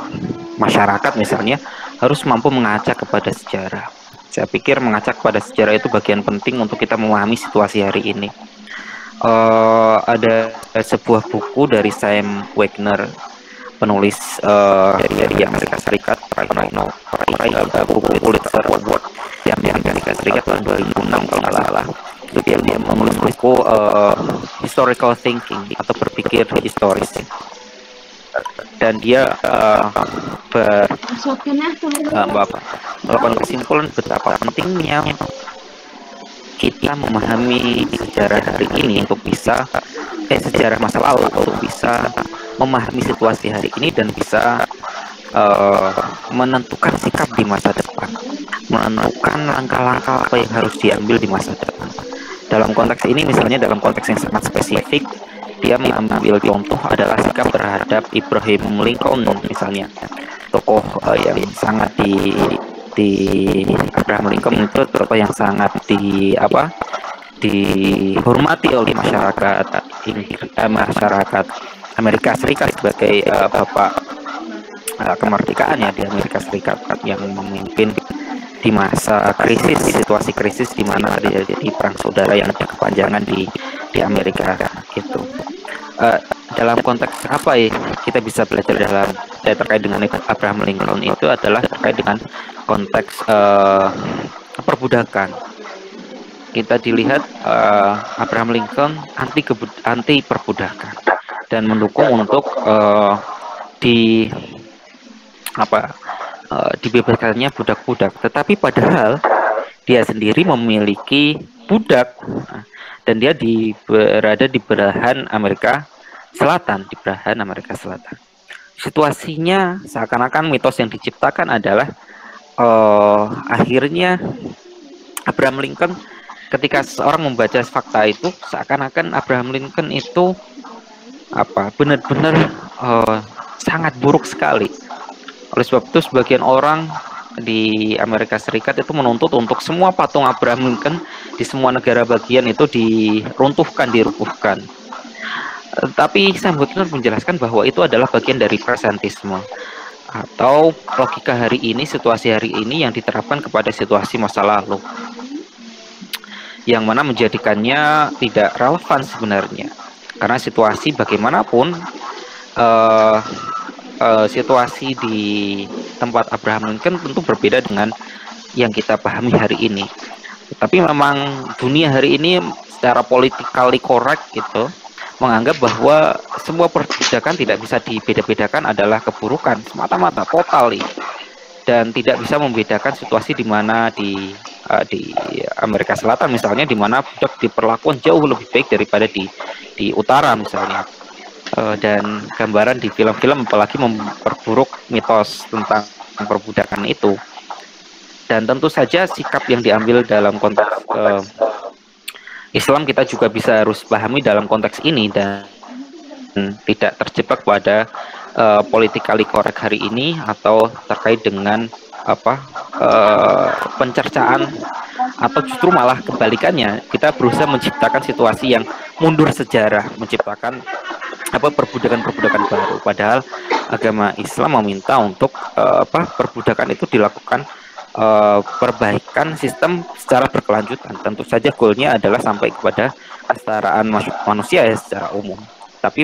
masyarakat misalnya, harus mampu mengacak kepada sejarah. Saya pikir mengacak kepada sejarah itu bagian penting untuk kita memahami situasi hari ini. Ada sebuah buku dari Sam Wagner penulis dari Amerika Serikat, buku Pulitzer Award yang Amerika Serikat tahun 2006 kalau nggak salah. Itu dia menulis buku historical thinking atau berpikir historis, dan dia melakukan kesimpulan betapa pentingnya kita memahami sejarah hari ini untuk bisa sejarah masa lalu untuk bisa memahami situasi hari ini dan bisa menentukan sikap di masa depan, menentukan langkah-langkah apa yang harus diambil di masa depan. Dalam konteks ini, misalnya dalam konteks yang sangat spesifik, dia mengambil contoh adalah sikap terhadap Abraham Lincoln, misalnya tokoh yang sangat Abraham Lincoln itu tokoh yang sangat dihormati oleh masyarakat Amerika Serikat sebagai bapak kemerdekaan ya di Amerika Serikat, yang memimpin di masa krisis, situasi krisis di mana terjadi perang saudara yang berkepanjangan di Amerika itu. Dalam konteks apa ya kita bisa belajar terkait dengan Abraham Lincoln itu adalah terkait dengan konteks perbudakan. Kita dilihat Abraham Lincoln anti perbudakan dan mendukung untuk dibebaskannya budak-budak. Tetapi padahal dia sendiri memiliki budak dan dia berada di belahan Amerika Selatan, Situasinya seakan-akan mitos yang diciptakan adalah akhirnya Abraham Lincoln, ketika seorang membaca fakta itu, seakan-akan Abraham Lincoln itu benar-benar sangat buruk sekali. Oleh sebab itu sebagian orang di Amerika Serikat itu menuntut untuk semua patung Abraham Lincoln di semua negara bagian itu dirubuhkan. Tapi Sam Wigner menjelaskan bahwa itu adalah bagian dari presentisme atau logika hari ini, situasi hari ini yang diterapkan kepada situasi masa lalu, yang mana menjadikannya tidak relevan sebenarnya, karena situasi bagaimanapun situasi di tempat Abraham Lincoln tentu berbeda dengan yang kita pahami hari ini. Tapi memang dunia hari ini secara politically correct gitu menganggap bahwa semua perbudakan tidak bisa dibeda-bedakan adalah keburukan semata-mata, totally, dan tidak bisa membedakan situasi di mana di Amerika Selatan misalnya, di mana budak diperlakukan jauh lebih baik daripada di utara misalnya. Dan gambaran di film-film apalagi memperburuk mitos tentang perbudakan itu. Dan tentu saja sikap yang diambil dalam konteks Islam kita juga bisa harus pahami dalam konteks ini dan tidak terjebak pada politically correct hari ini atau terkait dengan pencercaan, atau justru malah kebalikannya, kita berusaha menciptakan situasi yang mundur sejarah, menciptakan perbudakan baru, padahal agama Islam meminta untuk perbudakan itu dilakukan perbaikan sistem secara berkelanjutan. Tentu saja goalnya adalah sampai kepada kesetaraan manusia ya secara umum, tapi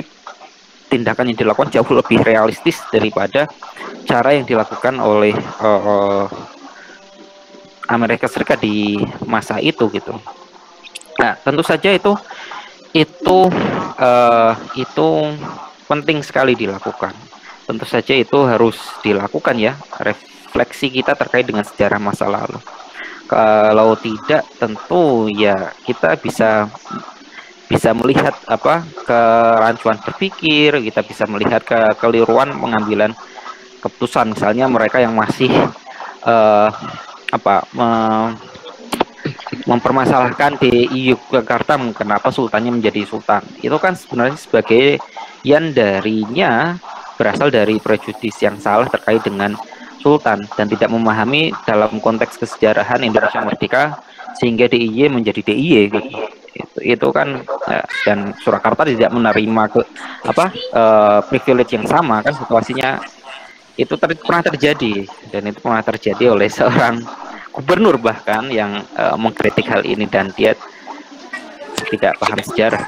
tindakan yang dilakukan jauh lebih realistis daripada cara yang dilakukan oleh Amerika Serikat di masa itu gitu. Nah, tentu saja itu penting sekali dilakukan. Tentu saja itu harus dilakukan ya, refleksi kita terkait dengan sejarah masa lalu. Kalau tidak, tentu ya kita bisa melihat kerancuan berpikir, kita bisa melihat kekeliruan pengambilan keputusan. Misalnya mereka yang masih mempermasalahkan di Yogyakarta kenapa sultannya menjadi sultan. Itu kan sebenarnya sebagian darinya berasal dari prejudis yang salah terkait dengan sultan dan tidak memahami dalam konteks kesejarahan Indonesia merdeka sehingga DIY menjadi DIY gitu. Itu kan dan Surakarta tidak menerima privilege yang sama kan, situasinya itu pernah terjadi, dan itu pernah terjadi oleh seorang gubernur bahkan yang mengkritik hal ini dan dia tidak paham sejarah.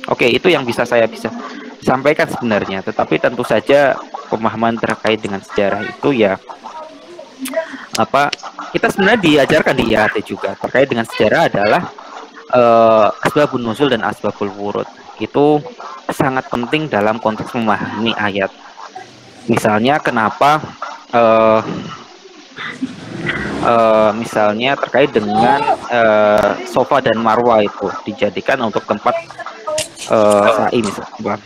Oke, itu yang bisa saya sampaikan sebenarnya, tetapi tentu saja pemahaman terkait dengan sejarah itu ya apa kita sebenarnya diajarkan di IAT juga terkait dengan sejarah adalah asbabun nuzul dan asbabul wurud itu sangat penting dalam konteks memahami ayat. Misalnya kenapa misalnya terkait dengan Sofa dan Marwa itu dijadikan untuk tempat sa'i misalnya.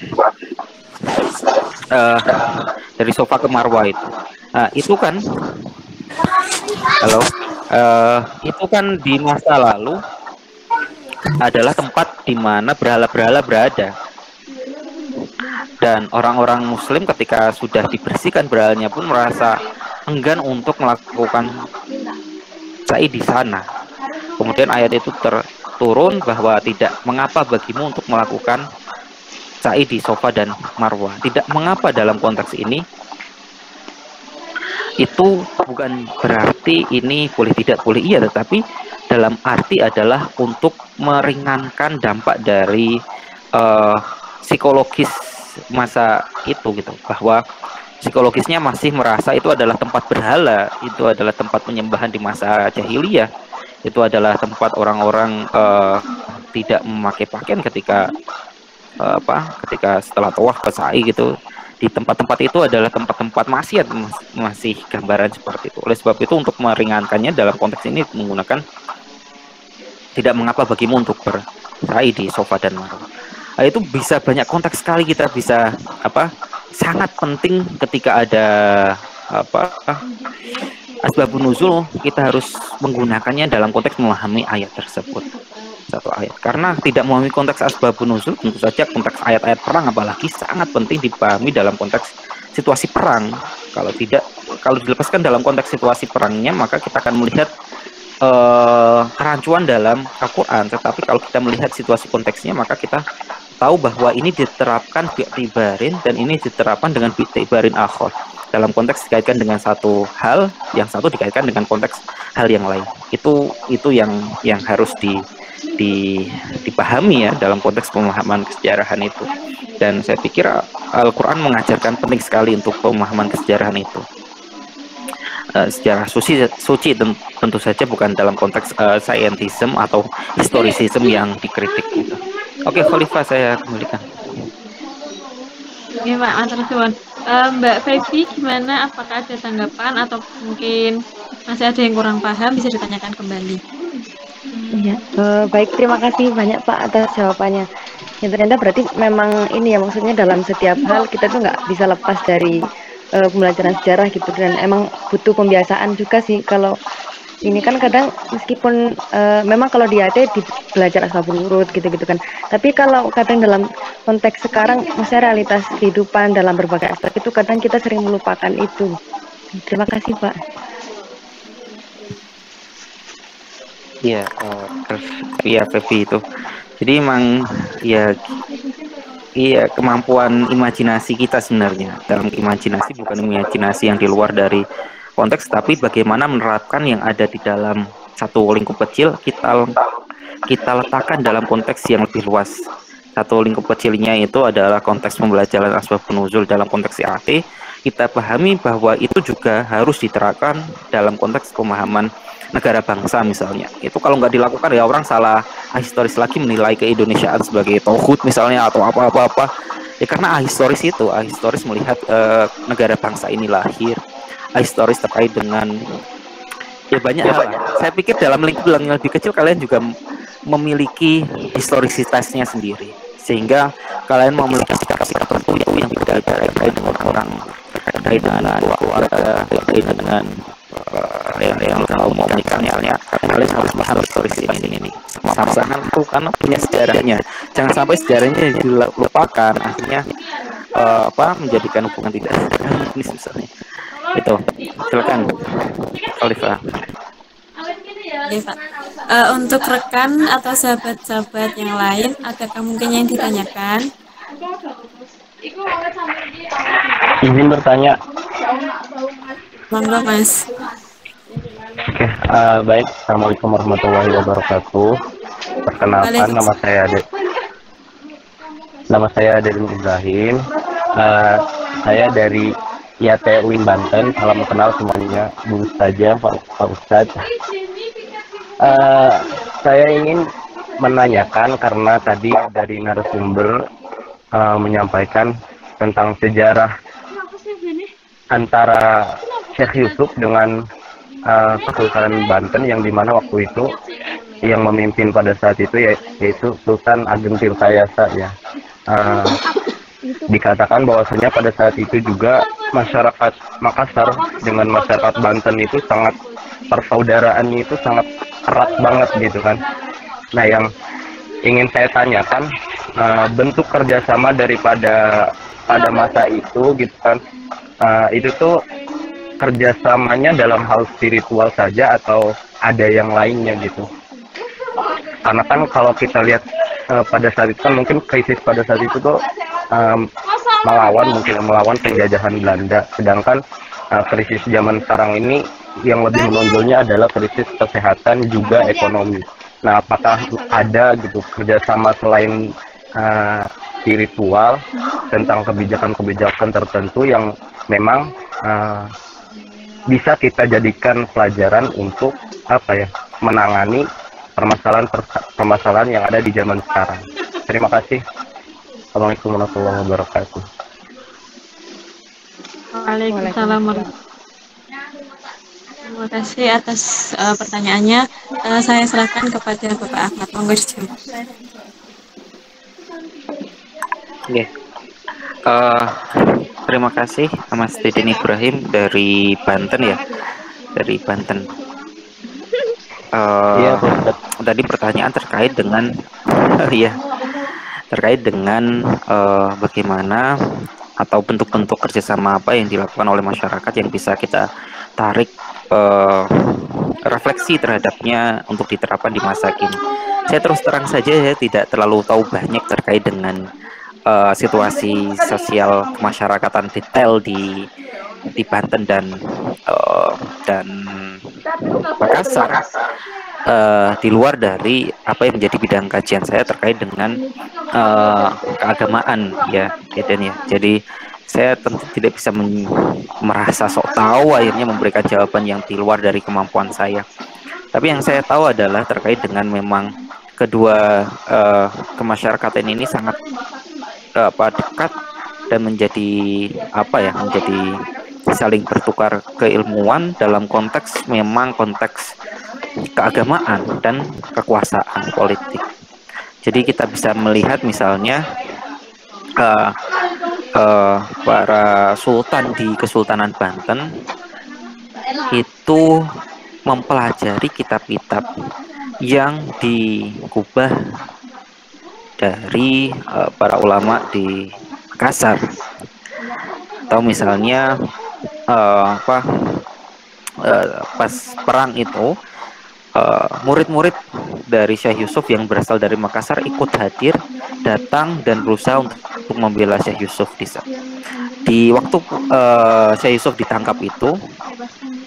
Dari Sofa ke Marwa itu. Nah, itu kan halo itu kan di masa lalu adalah tempat di mana berhala-berhala berada. Dan orang-orang muslim ketika sudah dibersihkan berhalanya pun merasa enggan untuk melakukan sa'i di sana. Kemudian ayat itu turun bahwa tidak mengapa bagimu untuk melakukan sa'i di Sofa dan Marwa. Tidak mengapa dalam konteks ini itu bukan berarti ini boleh tidak boleh iya, tetapi dalam arti adalah untuk meringankan dampak dari psikologis masa itu gitu, bahwa psikologisnya masih merasa itu adalah tempat berhala, itu adalah tempat penyembahan di masa jahiliyah, itu adalah tempat orang-orang tidak memakai pakaian ketika ketika setelah tawaf ke sa'i gitu. Di tempat-tempat itu adalah tempat-tempat maksiat, masih gambaran seperti itu. Oleh sebab itu untuk meringankannya dalam konteks ini menggunakan tidak mengapa bagimu untuk bersa'i di Sofa dan Marwa. Itu bisa banyak konteks sekali, kita bisa sangat penting ketika ada asbabun nuzul, kita harus menggunakannya dalam konteks memahami ayat tersebut. Satu ayat, karena tidak memahami konteks asbabun nuzul, tentu saja konteks ayat-ayat perang apalagi sangat penting dipahami dalam konteks situasi perang. Kalau dilepaskan dalam konteks situasi perangnya, maka kita akan melihat kerancuan dalam Al-Quran. Tetapi kalau kita melihat situasi konteksnya, maka kita tahu bahwa ini diterapkan bi'tibarin dan ini diterapkan dengan bi'tibarin akhar. Dalam konteks dikaitkan dengan satu hal, yang satu dikaitkan dengan konteks hal yang lain. Itu yang harus dipahami ya dalam konteks pemahaman kesejarahan itu. Dan saya pikir Al-Quran mengajarkan penting sekali untuk pemahaman kesejarahan itu. Sejarah suci tentu saja bukan dalam konteks scientism atau historisism yang dikritik gitu. Oke, Khalifah, saya kembalikan. Oke, Pak, matur suwun. Mbak Febi, gimana? Apakah ada tanggapan atau mungkin masih ada yang kurang paham, bisa ditanyakan kembali? Iya, baik, terima kasih banyak Pak atas jawabannya. Ya, ternyata berarti memang ini ya, maksudnya dalam setiap hal kita tuh nggak bisa lepas dari pembelajaran sejarah gitu, dan emang butuh pembiasaan juga sih. Kalau ini kan kadang meskipun memang kalau di AT belajar asbabul wurud gitu-gitu kan, tapi kalau kadang dalam konteks sekarang misalnya realitas kehidupan dalam berbagai aspek itu kadang kita sering melupakan itu. Terima kasih Pak. Iya, Febi itu. Jadi emang iya kemampuan imajinasi kita sebenarnya. Dalam imajinasi bukan imajinasi yang di luar dari konteks, tapi bagaimana menerapkan yang ada di dalam satu lingkup kecil kita letakkan dalam konteks yang lebih luas. Satu lingkup kecilnya itu adalah konteks pembelajaran asbabun nuzul dalam konteks IAT. Kita pahami bahwa itu juga harus diterapkan dalam konteks pemahaman negara bangsa misalnya. Itu kalau nggak dilakukan ya orang salah ahistoris lagi menilai keindonesiaan sebagai tauhid misalnya atau apa-apa. Ya karena ahistoris melihat negara bangsa ini lahir, ahistoris terkait dengan ya banyak hal. Saya pikir dalam lingkup yang lebih kecil kalian juga memiliki historisitasnya sendiri, sehingga kalian memiliki sikap-sikap tertentu yang tidak terkait dengan orang-orang, terkait dengan keluarga, terkait dengan yang kalau mau menikahnya, kalian harus paham historis ini. Pasangan itu karena punya sejarahnya, jangan sampai sejarahnya dilupakan, akhirnya menjadikan hubungan tidak harmonis misalnya. Itu, silakan, Khalifah. Oke, Pak. Untuk rekan atau sahabat-sahabat yang lain, adakah mungkin yang ditanyakan? Izin bertanya. Monggo, Mas. Oke, baik. Assalamualaikum warahmatullahi wabarakatuh. Perkenalkan, nama saya Nama saya Dedun Ibrahim. Eh, saya dari IAT UIN Banten. Salam kenal semuanya, Bu Ustazah, Pak Ustadz. Saya ingin menanyakan karena tadi dari narasumber menyampaikan tentang sejarah antara Syekh Yusuf dengan Kesultanan Banten, yang dimana waktu itu yang memimpin pada saat itu yaitu Sultan Ageng Tirtayasa ya. Dikatakan bahwasanya pada saat itu juga masyarakat Makassar dengan masyarakat Banten itu sangat, persaudaraannya itu sangat erat banget gitu kan. Nah, yang ingin saya tanyakan, bentuk kerjasama daripada pada masa itu gitu kan, itu tuh kerjasamanya dalam hal spiritual saja atau ada yang lainnya gitu. Karena kan kalau kita lihat pada saat itu kan mungkin krisis pada saat itu tuh melawan penjajahan Belanda, sedangkan krisis zaman sekarang ini yang lebih menonjolnya adalah krisis kesehatan juga ekonomi. Nah, apakah ada gitu kerjasama selain spiritual tentang kebijakan-kebijakan tertentu yang memang bisa kita jadikan pelajaran untuk menangani permasalahan yang ada di zaman sekarang. Terima kasih. Assalamualaikum warahmatullahi wabarakatuh. Waalaikumsalam. Terima kasih atas pertanyaannya. Saya serahkan kepada Bapak Ahmad. Monggo dijawab. Terima kasih Mas Dedun Ibrahim dari Banten ya, dari Banten. Tadi pertanyaan terkait dengan bagaimana atau bentuk-bentuk kerjasama apa yang dilakukan oleh masyarakat yang bisa kita tarik refleksi terhadapnya untuk diterapkan di masa kini. Saya terus terang saja ya tidak terlalu tahu banyak terkait dengan situasi sosial kemasyarakatan detail di Banten dan Makassar, di luar dari apa yang menjadi bidang kajian saya terkait dengan keagamaan ya, Deden ya. Jadi saya tentu tidak bisa merasa sok tahu akhirnya memberikan jawaban yang di luar dari kemampuan saya. Tapi yang saya tahu adalah terkait dengan memang kedua kemasyarakatan ini sangat dekat dan menjadi menjadi saling bertukar keilmuan dalam konteks keagamaan dan kekuasaan politik. Jadi kita bisa melihat misalnya para sultan di Kesultanan Banten itu mempelajari kitab-kitab yang dikubah dari para ulama di Makassar. Atau misalnya pas perang itu murid-murid dari Syekh Yusuf yang berasal dari Makassar ikut hadir, datang dan berusaha untuk membela Syekh Yusuf di waktu Syekh Yusuf ditangkap itu,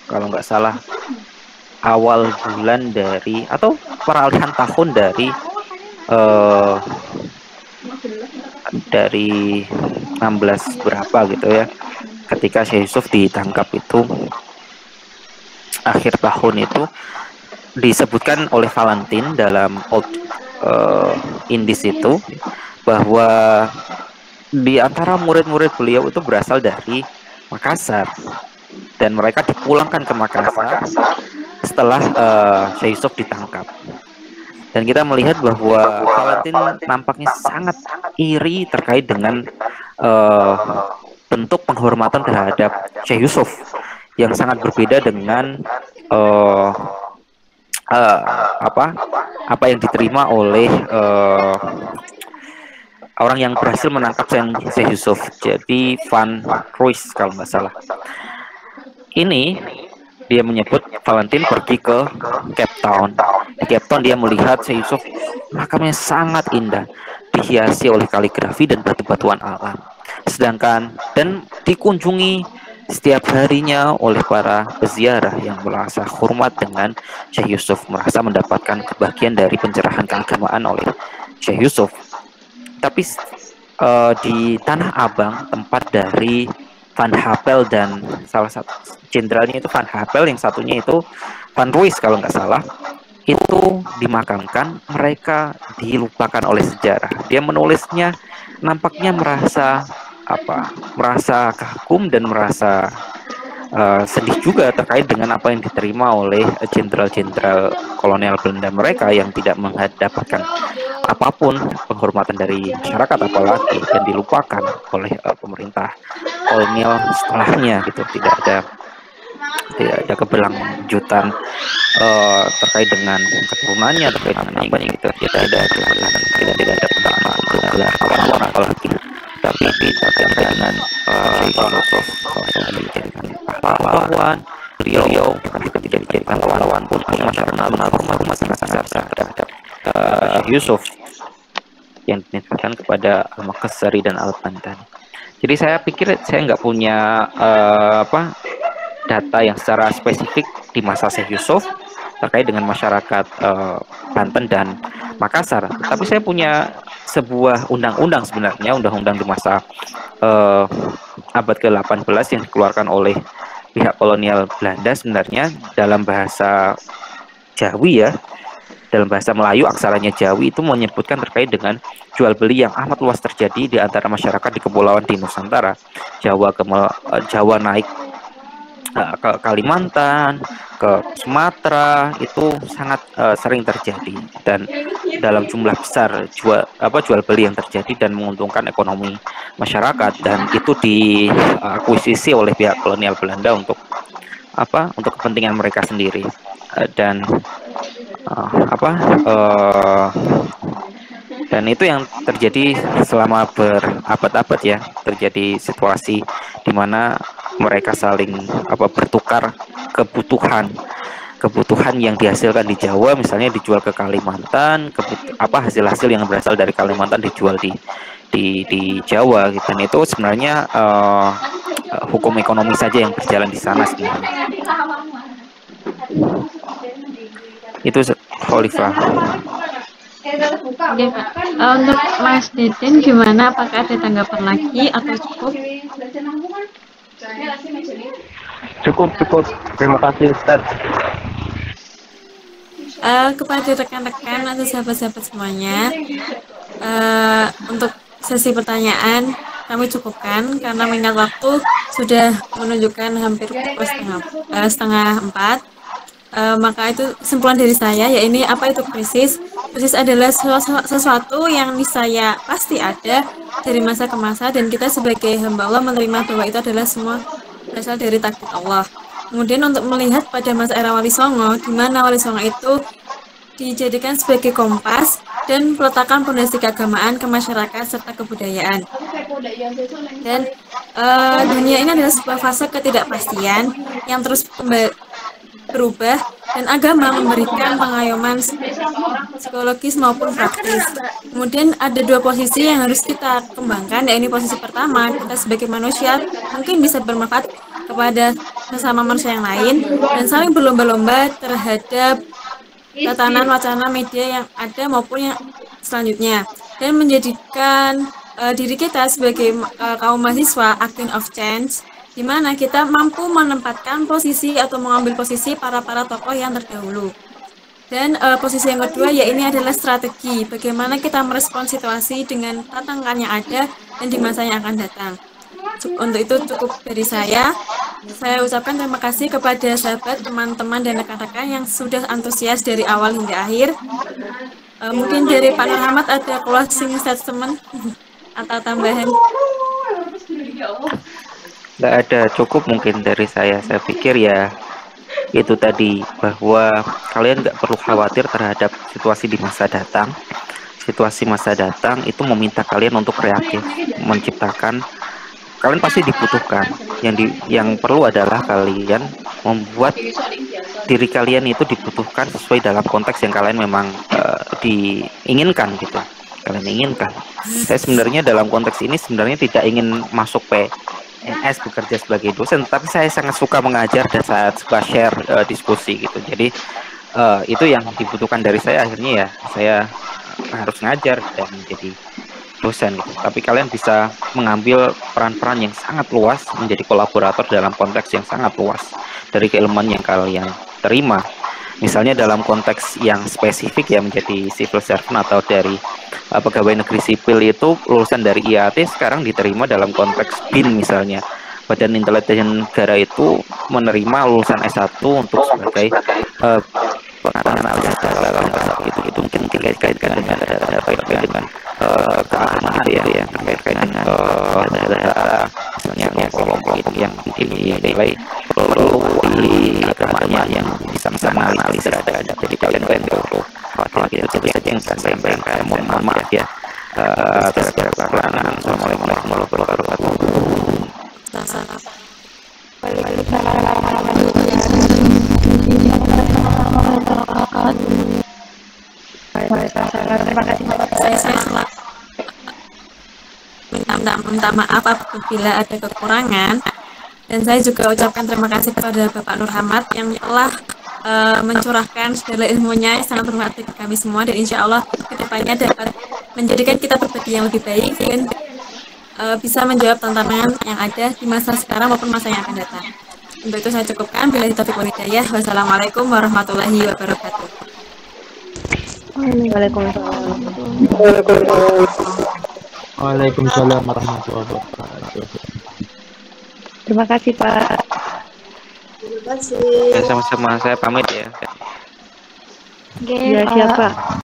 kalau nggak salah awal bulan atau peralihan tahun dari 16 berapa gitu ya, ketika Syekh Yusuf ditangkap itu akhir tahun itu, disebutkan oleh Valentin dalam Old Indies itu bahwa di antara murid-murid beliau itu berasal dari Makassar dan mereka dipulangkan ke Makassar setelah Syekh Yusuf ditangkap. Dan kita melihat bahwa Valentin nampaknya sangat iri terkait dengan bentuk penghormatan terhadap Syekh Yusuf yang sangat berbeda dengan apa yang diterima oleh orang yang berhasil menangkap Syekh Yusuf. Jadi Van Ruys kalau nggak salah. Ini dia menyebut Valentin pergi ke Cape Town. Di Cape Town dia melihat Syekh Yusuf makamnya sangat indah, dihiasi oleh kaligrafi dan batu-batuan alam. Sedangkan dan dikunjungi setiap harinya oleh para peziarah yang merasa hormat dengan Syekh Yusuf, merasa mendapatkan kebahagiaan dari pencerahan keagamaan oleh Syekh Yusuf. Tapi di Tanah Abang, tempat dari Van Hapel dan salah satu jenderalnya itu Van Hapel, yang satunya itu Van Ruys kalau nggak salah, itu dimakamkan. Mereka dilupakan oleh sejarah. Dia menulisnya nampaknya merasa kagum dan merasa sedih juga terkait dengan apa yang diterima oleh jenderal-jenderal kolonial Belanda mereka yang tidak mendapatkan apapun penghormatan dari masyarakat apalagi, dan dilupakan oleh pemerintah kolonial setelahnya gitu. Tidak ada keberlanjutan terkait dengan keturunannya, terkait dengan apa yang gitu. Tidak ada gelar pahlawan apalagi, tapi terkait dengan dijadikan pahlawan. Beliau tidak dijadikan pahlawan pun masyarakat sangat terhadap Yusuf yang dinisbatkan kepada Al-Makassari dan Al-Bantan. Jadi saya pikir saya nggak punya data yang secara spesifik di masa Syekh Yusuf terkait dengan masyarakat Banten dan Makassar. Tapi saya punya sebuah undang-undang, sebenarnya undang-undang di masa abad ke-18 yang dikeluarkan oleh pihak kolonial Belanda, sebenarnya dalam bahasa Jawi ya, dalam bahasa Melayu aksaranya Jawi, itu menyebutkan terkait dengan jual beli yang amat luas terjadi di antara masyarakat di kepulauan di Nusantara. Jawa naik ke Kalimantan, ke Sumatera, itu sangat sering terjadi, dan dalam jumlah besar jual beli yang terjadi dan menguntungkan ekonomi masyarakat, dan itu diakuisisi oleh pihak kolonial Belanda untuk kepentingan mereka sendiri. Dan dan itu yang terjadi selama berabad-abad ya. Terjadi situasi di mana mereka saling bertukar kebutuhan yang dihasilkan di Jawa, misalnya dijual ke Kalimantan, hasil-hasil yang berasal dari Kalimantan dijual di Jawa gitu. Dan itu sebenarnya hukum ekonomi saja yang berjalan di sana sebenarnya. Itu Khalifah. Oke, Pak. Untuk Mas Deden gimana? Apakah ada tanggapan lagi atau cukup? Cukup. Terima kasih, Ustaz. Kepada rekan-rekan atau sahabat-sahabat semuanya, untuk sesi pertanyaan kami cukupkan karena mengingat waktu sudah menunjukkan hampir pukul setengah 4. Maka itu kesimpulan dari saya, ya ini apa itu krisis? Krisis adalah sesuatu yang niscaya pasti ada dari masa ke masa, dan kita sebagai hamba Allah menerima bahwa itu adalah semua berasal dari takdir Allah. Kemudian untuk melihat pada masa era Wali Songo, di mana Wali Songo itu dijadikan sebagai kompas dan peletakan fondasi keagamaan, kemasyarakatan serta kebudayaan. Dan dunia ini adalah sebuah fase ketidakpastian yang terus berubah, dan agama memberikan pengayoman psikologis maupun praktis. Kemudian ada dua posisi yang harus kita kembangkan, yaitu posisi pertama, kita sebagai manusia mungkin bisa bermanfaat kepada sesama manusia yang lain dan saling berlomba-lomba terhadap tatanan wacana media yang ada maupun yang selanjutnya, dan menjadikan diri kita sebagai kaum mahasiswa agent of change, di mana kita mampu menempatkan posisi atau mengambil posisi para tokoh yang terdahulu. Dan posisi yang kedua, ya ini adalah strategi bagaimana kita merespon situasi dengan tantangan yang ada dan di masa yang akan datang. Untuk itu cukup dari saya. Saya ucapkan terima kasih kepada sahabat, teman-teman, dan rekan-rekan yang sudah antusias dari awal hingga akhir. Mungkin dari Pak Nur Ahmad ada closing statement atau tambahan? Nggak ada, cukup mungkin dari saya. Saya pikir ya itu tadi, bahwa kalian nggak perlu khawatir terhadap situasi di masa datang. Situasi masa datang itu meminta kalian untuk kreatif, menciptakan. Kalian pasti dibutuhkan. Yang perlu adalah kalian membuat diri kalian itu dibutuhkan sesuai dalam konteks yang kalian memang diinginkan gitu. Kalian inginkan. Saya sebenarnya dalam konteks ini sebenarnya tidak ingin masuk PNS bekerja sebagai dosen, tapi saya sangat suka mengajar dan saya suka share diskusi gitu. Jadi itu yang dibutuhkan dari saya, akhirnya ya saya harus ngajar dan jadi dosen gitu. Tapi kalian bisa mengambil peran-peran yang sangat luas, menjadi kolaborator dalam konteks yang sangat luas dari keilmuan yang kalian terima. Misalnya dalam konteks yang spesifik ya, menjadi civil servant atau dari pegawai negeri sipil itu lulusan dari IAT sekarang diterima dalam konteks BIN misalnya. Badan Intelijen Negara itu menerima lulusan S1 untuk sebagai penganalisa itu mungkin dikaitkan dengan keamanan ya, terkait dengan misalnya kelompok itu yang dinilai perlu keagamaan yang bisa menganalisa ada. Jadi kalian perlu khawatir itu saja yang saya sampaikan. Mohon maaf ya. Assalamualaikum warahmatullahi wabarakatuh. Terima kasih. Saya minta maaf apabila ada kekurangan, dan saya juga ucapkan terima kasih kepada Bapak Nur Hamad yang telah mencurahkan segala ilmunya yang sangat bermanfaat bagi kami semua, dan insya Allah kedepannya dapat menjadikan kita pribadi yang lebih baik dan bisa menjawab tantangan yang ada di masa sekarang maupun masa yang akan datang. Untuk itu saya cukupkan. Billahi taufiq wal hidayah. Wassalamualaikum warahmatullahi wabarakatuh. Waalaikumsalam warahmatullahi wabarakatuh. Terima kasih Pak. Terima kasih. Ya, sama-sama, saya pamit ya. Ya, siapa?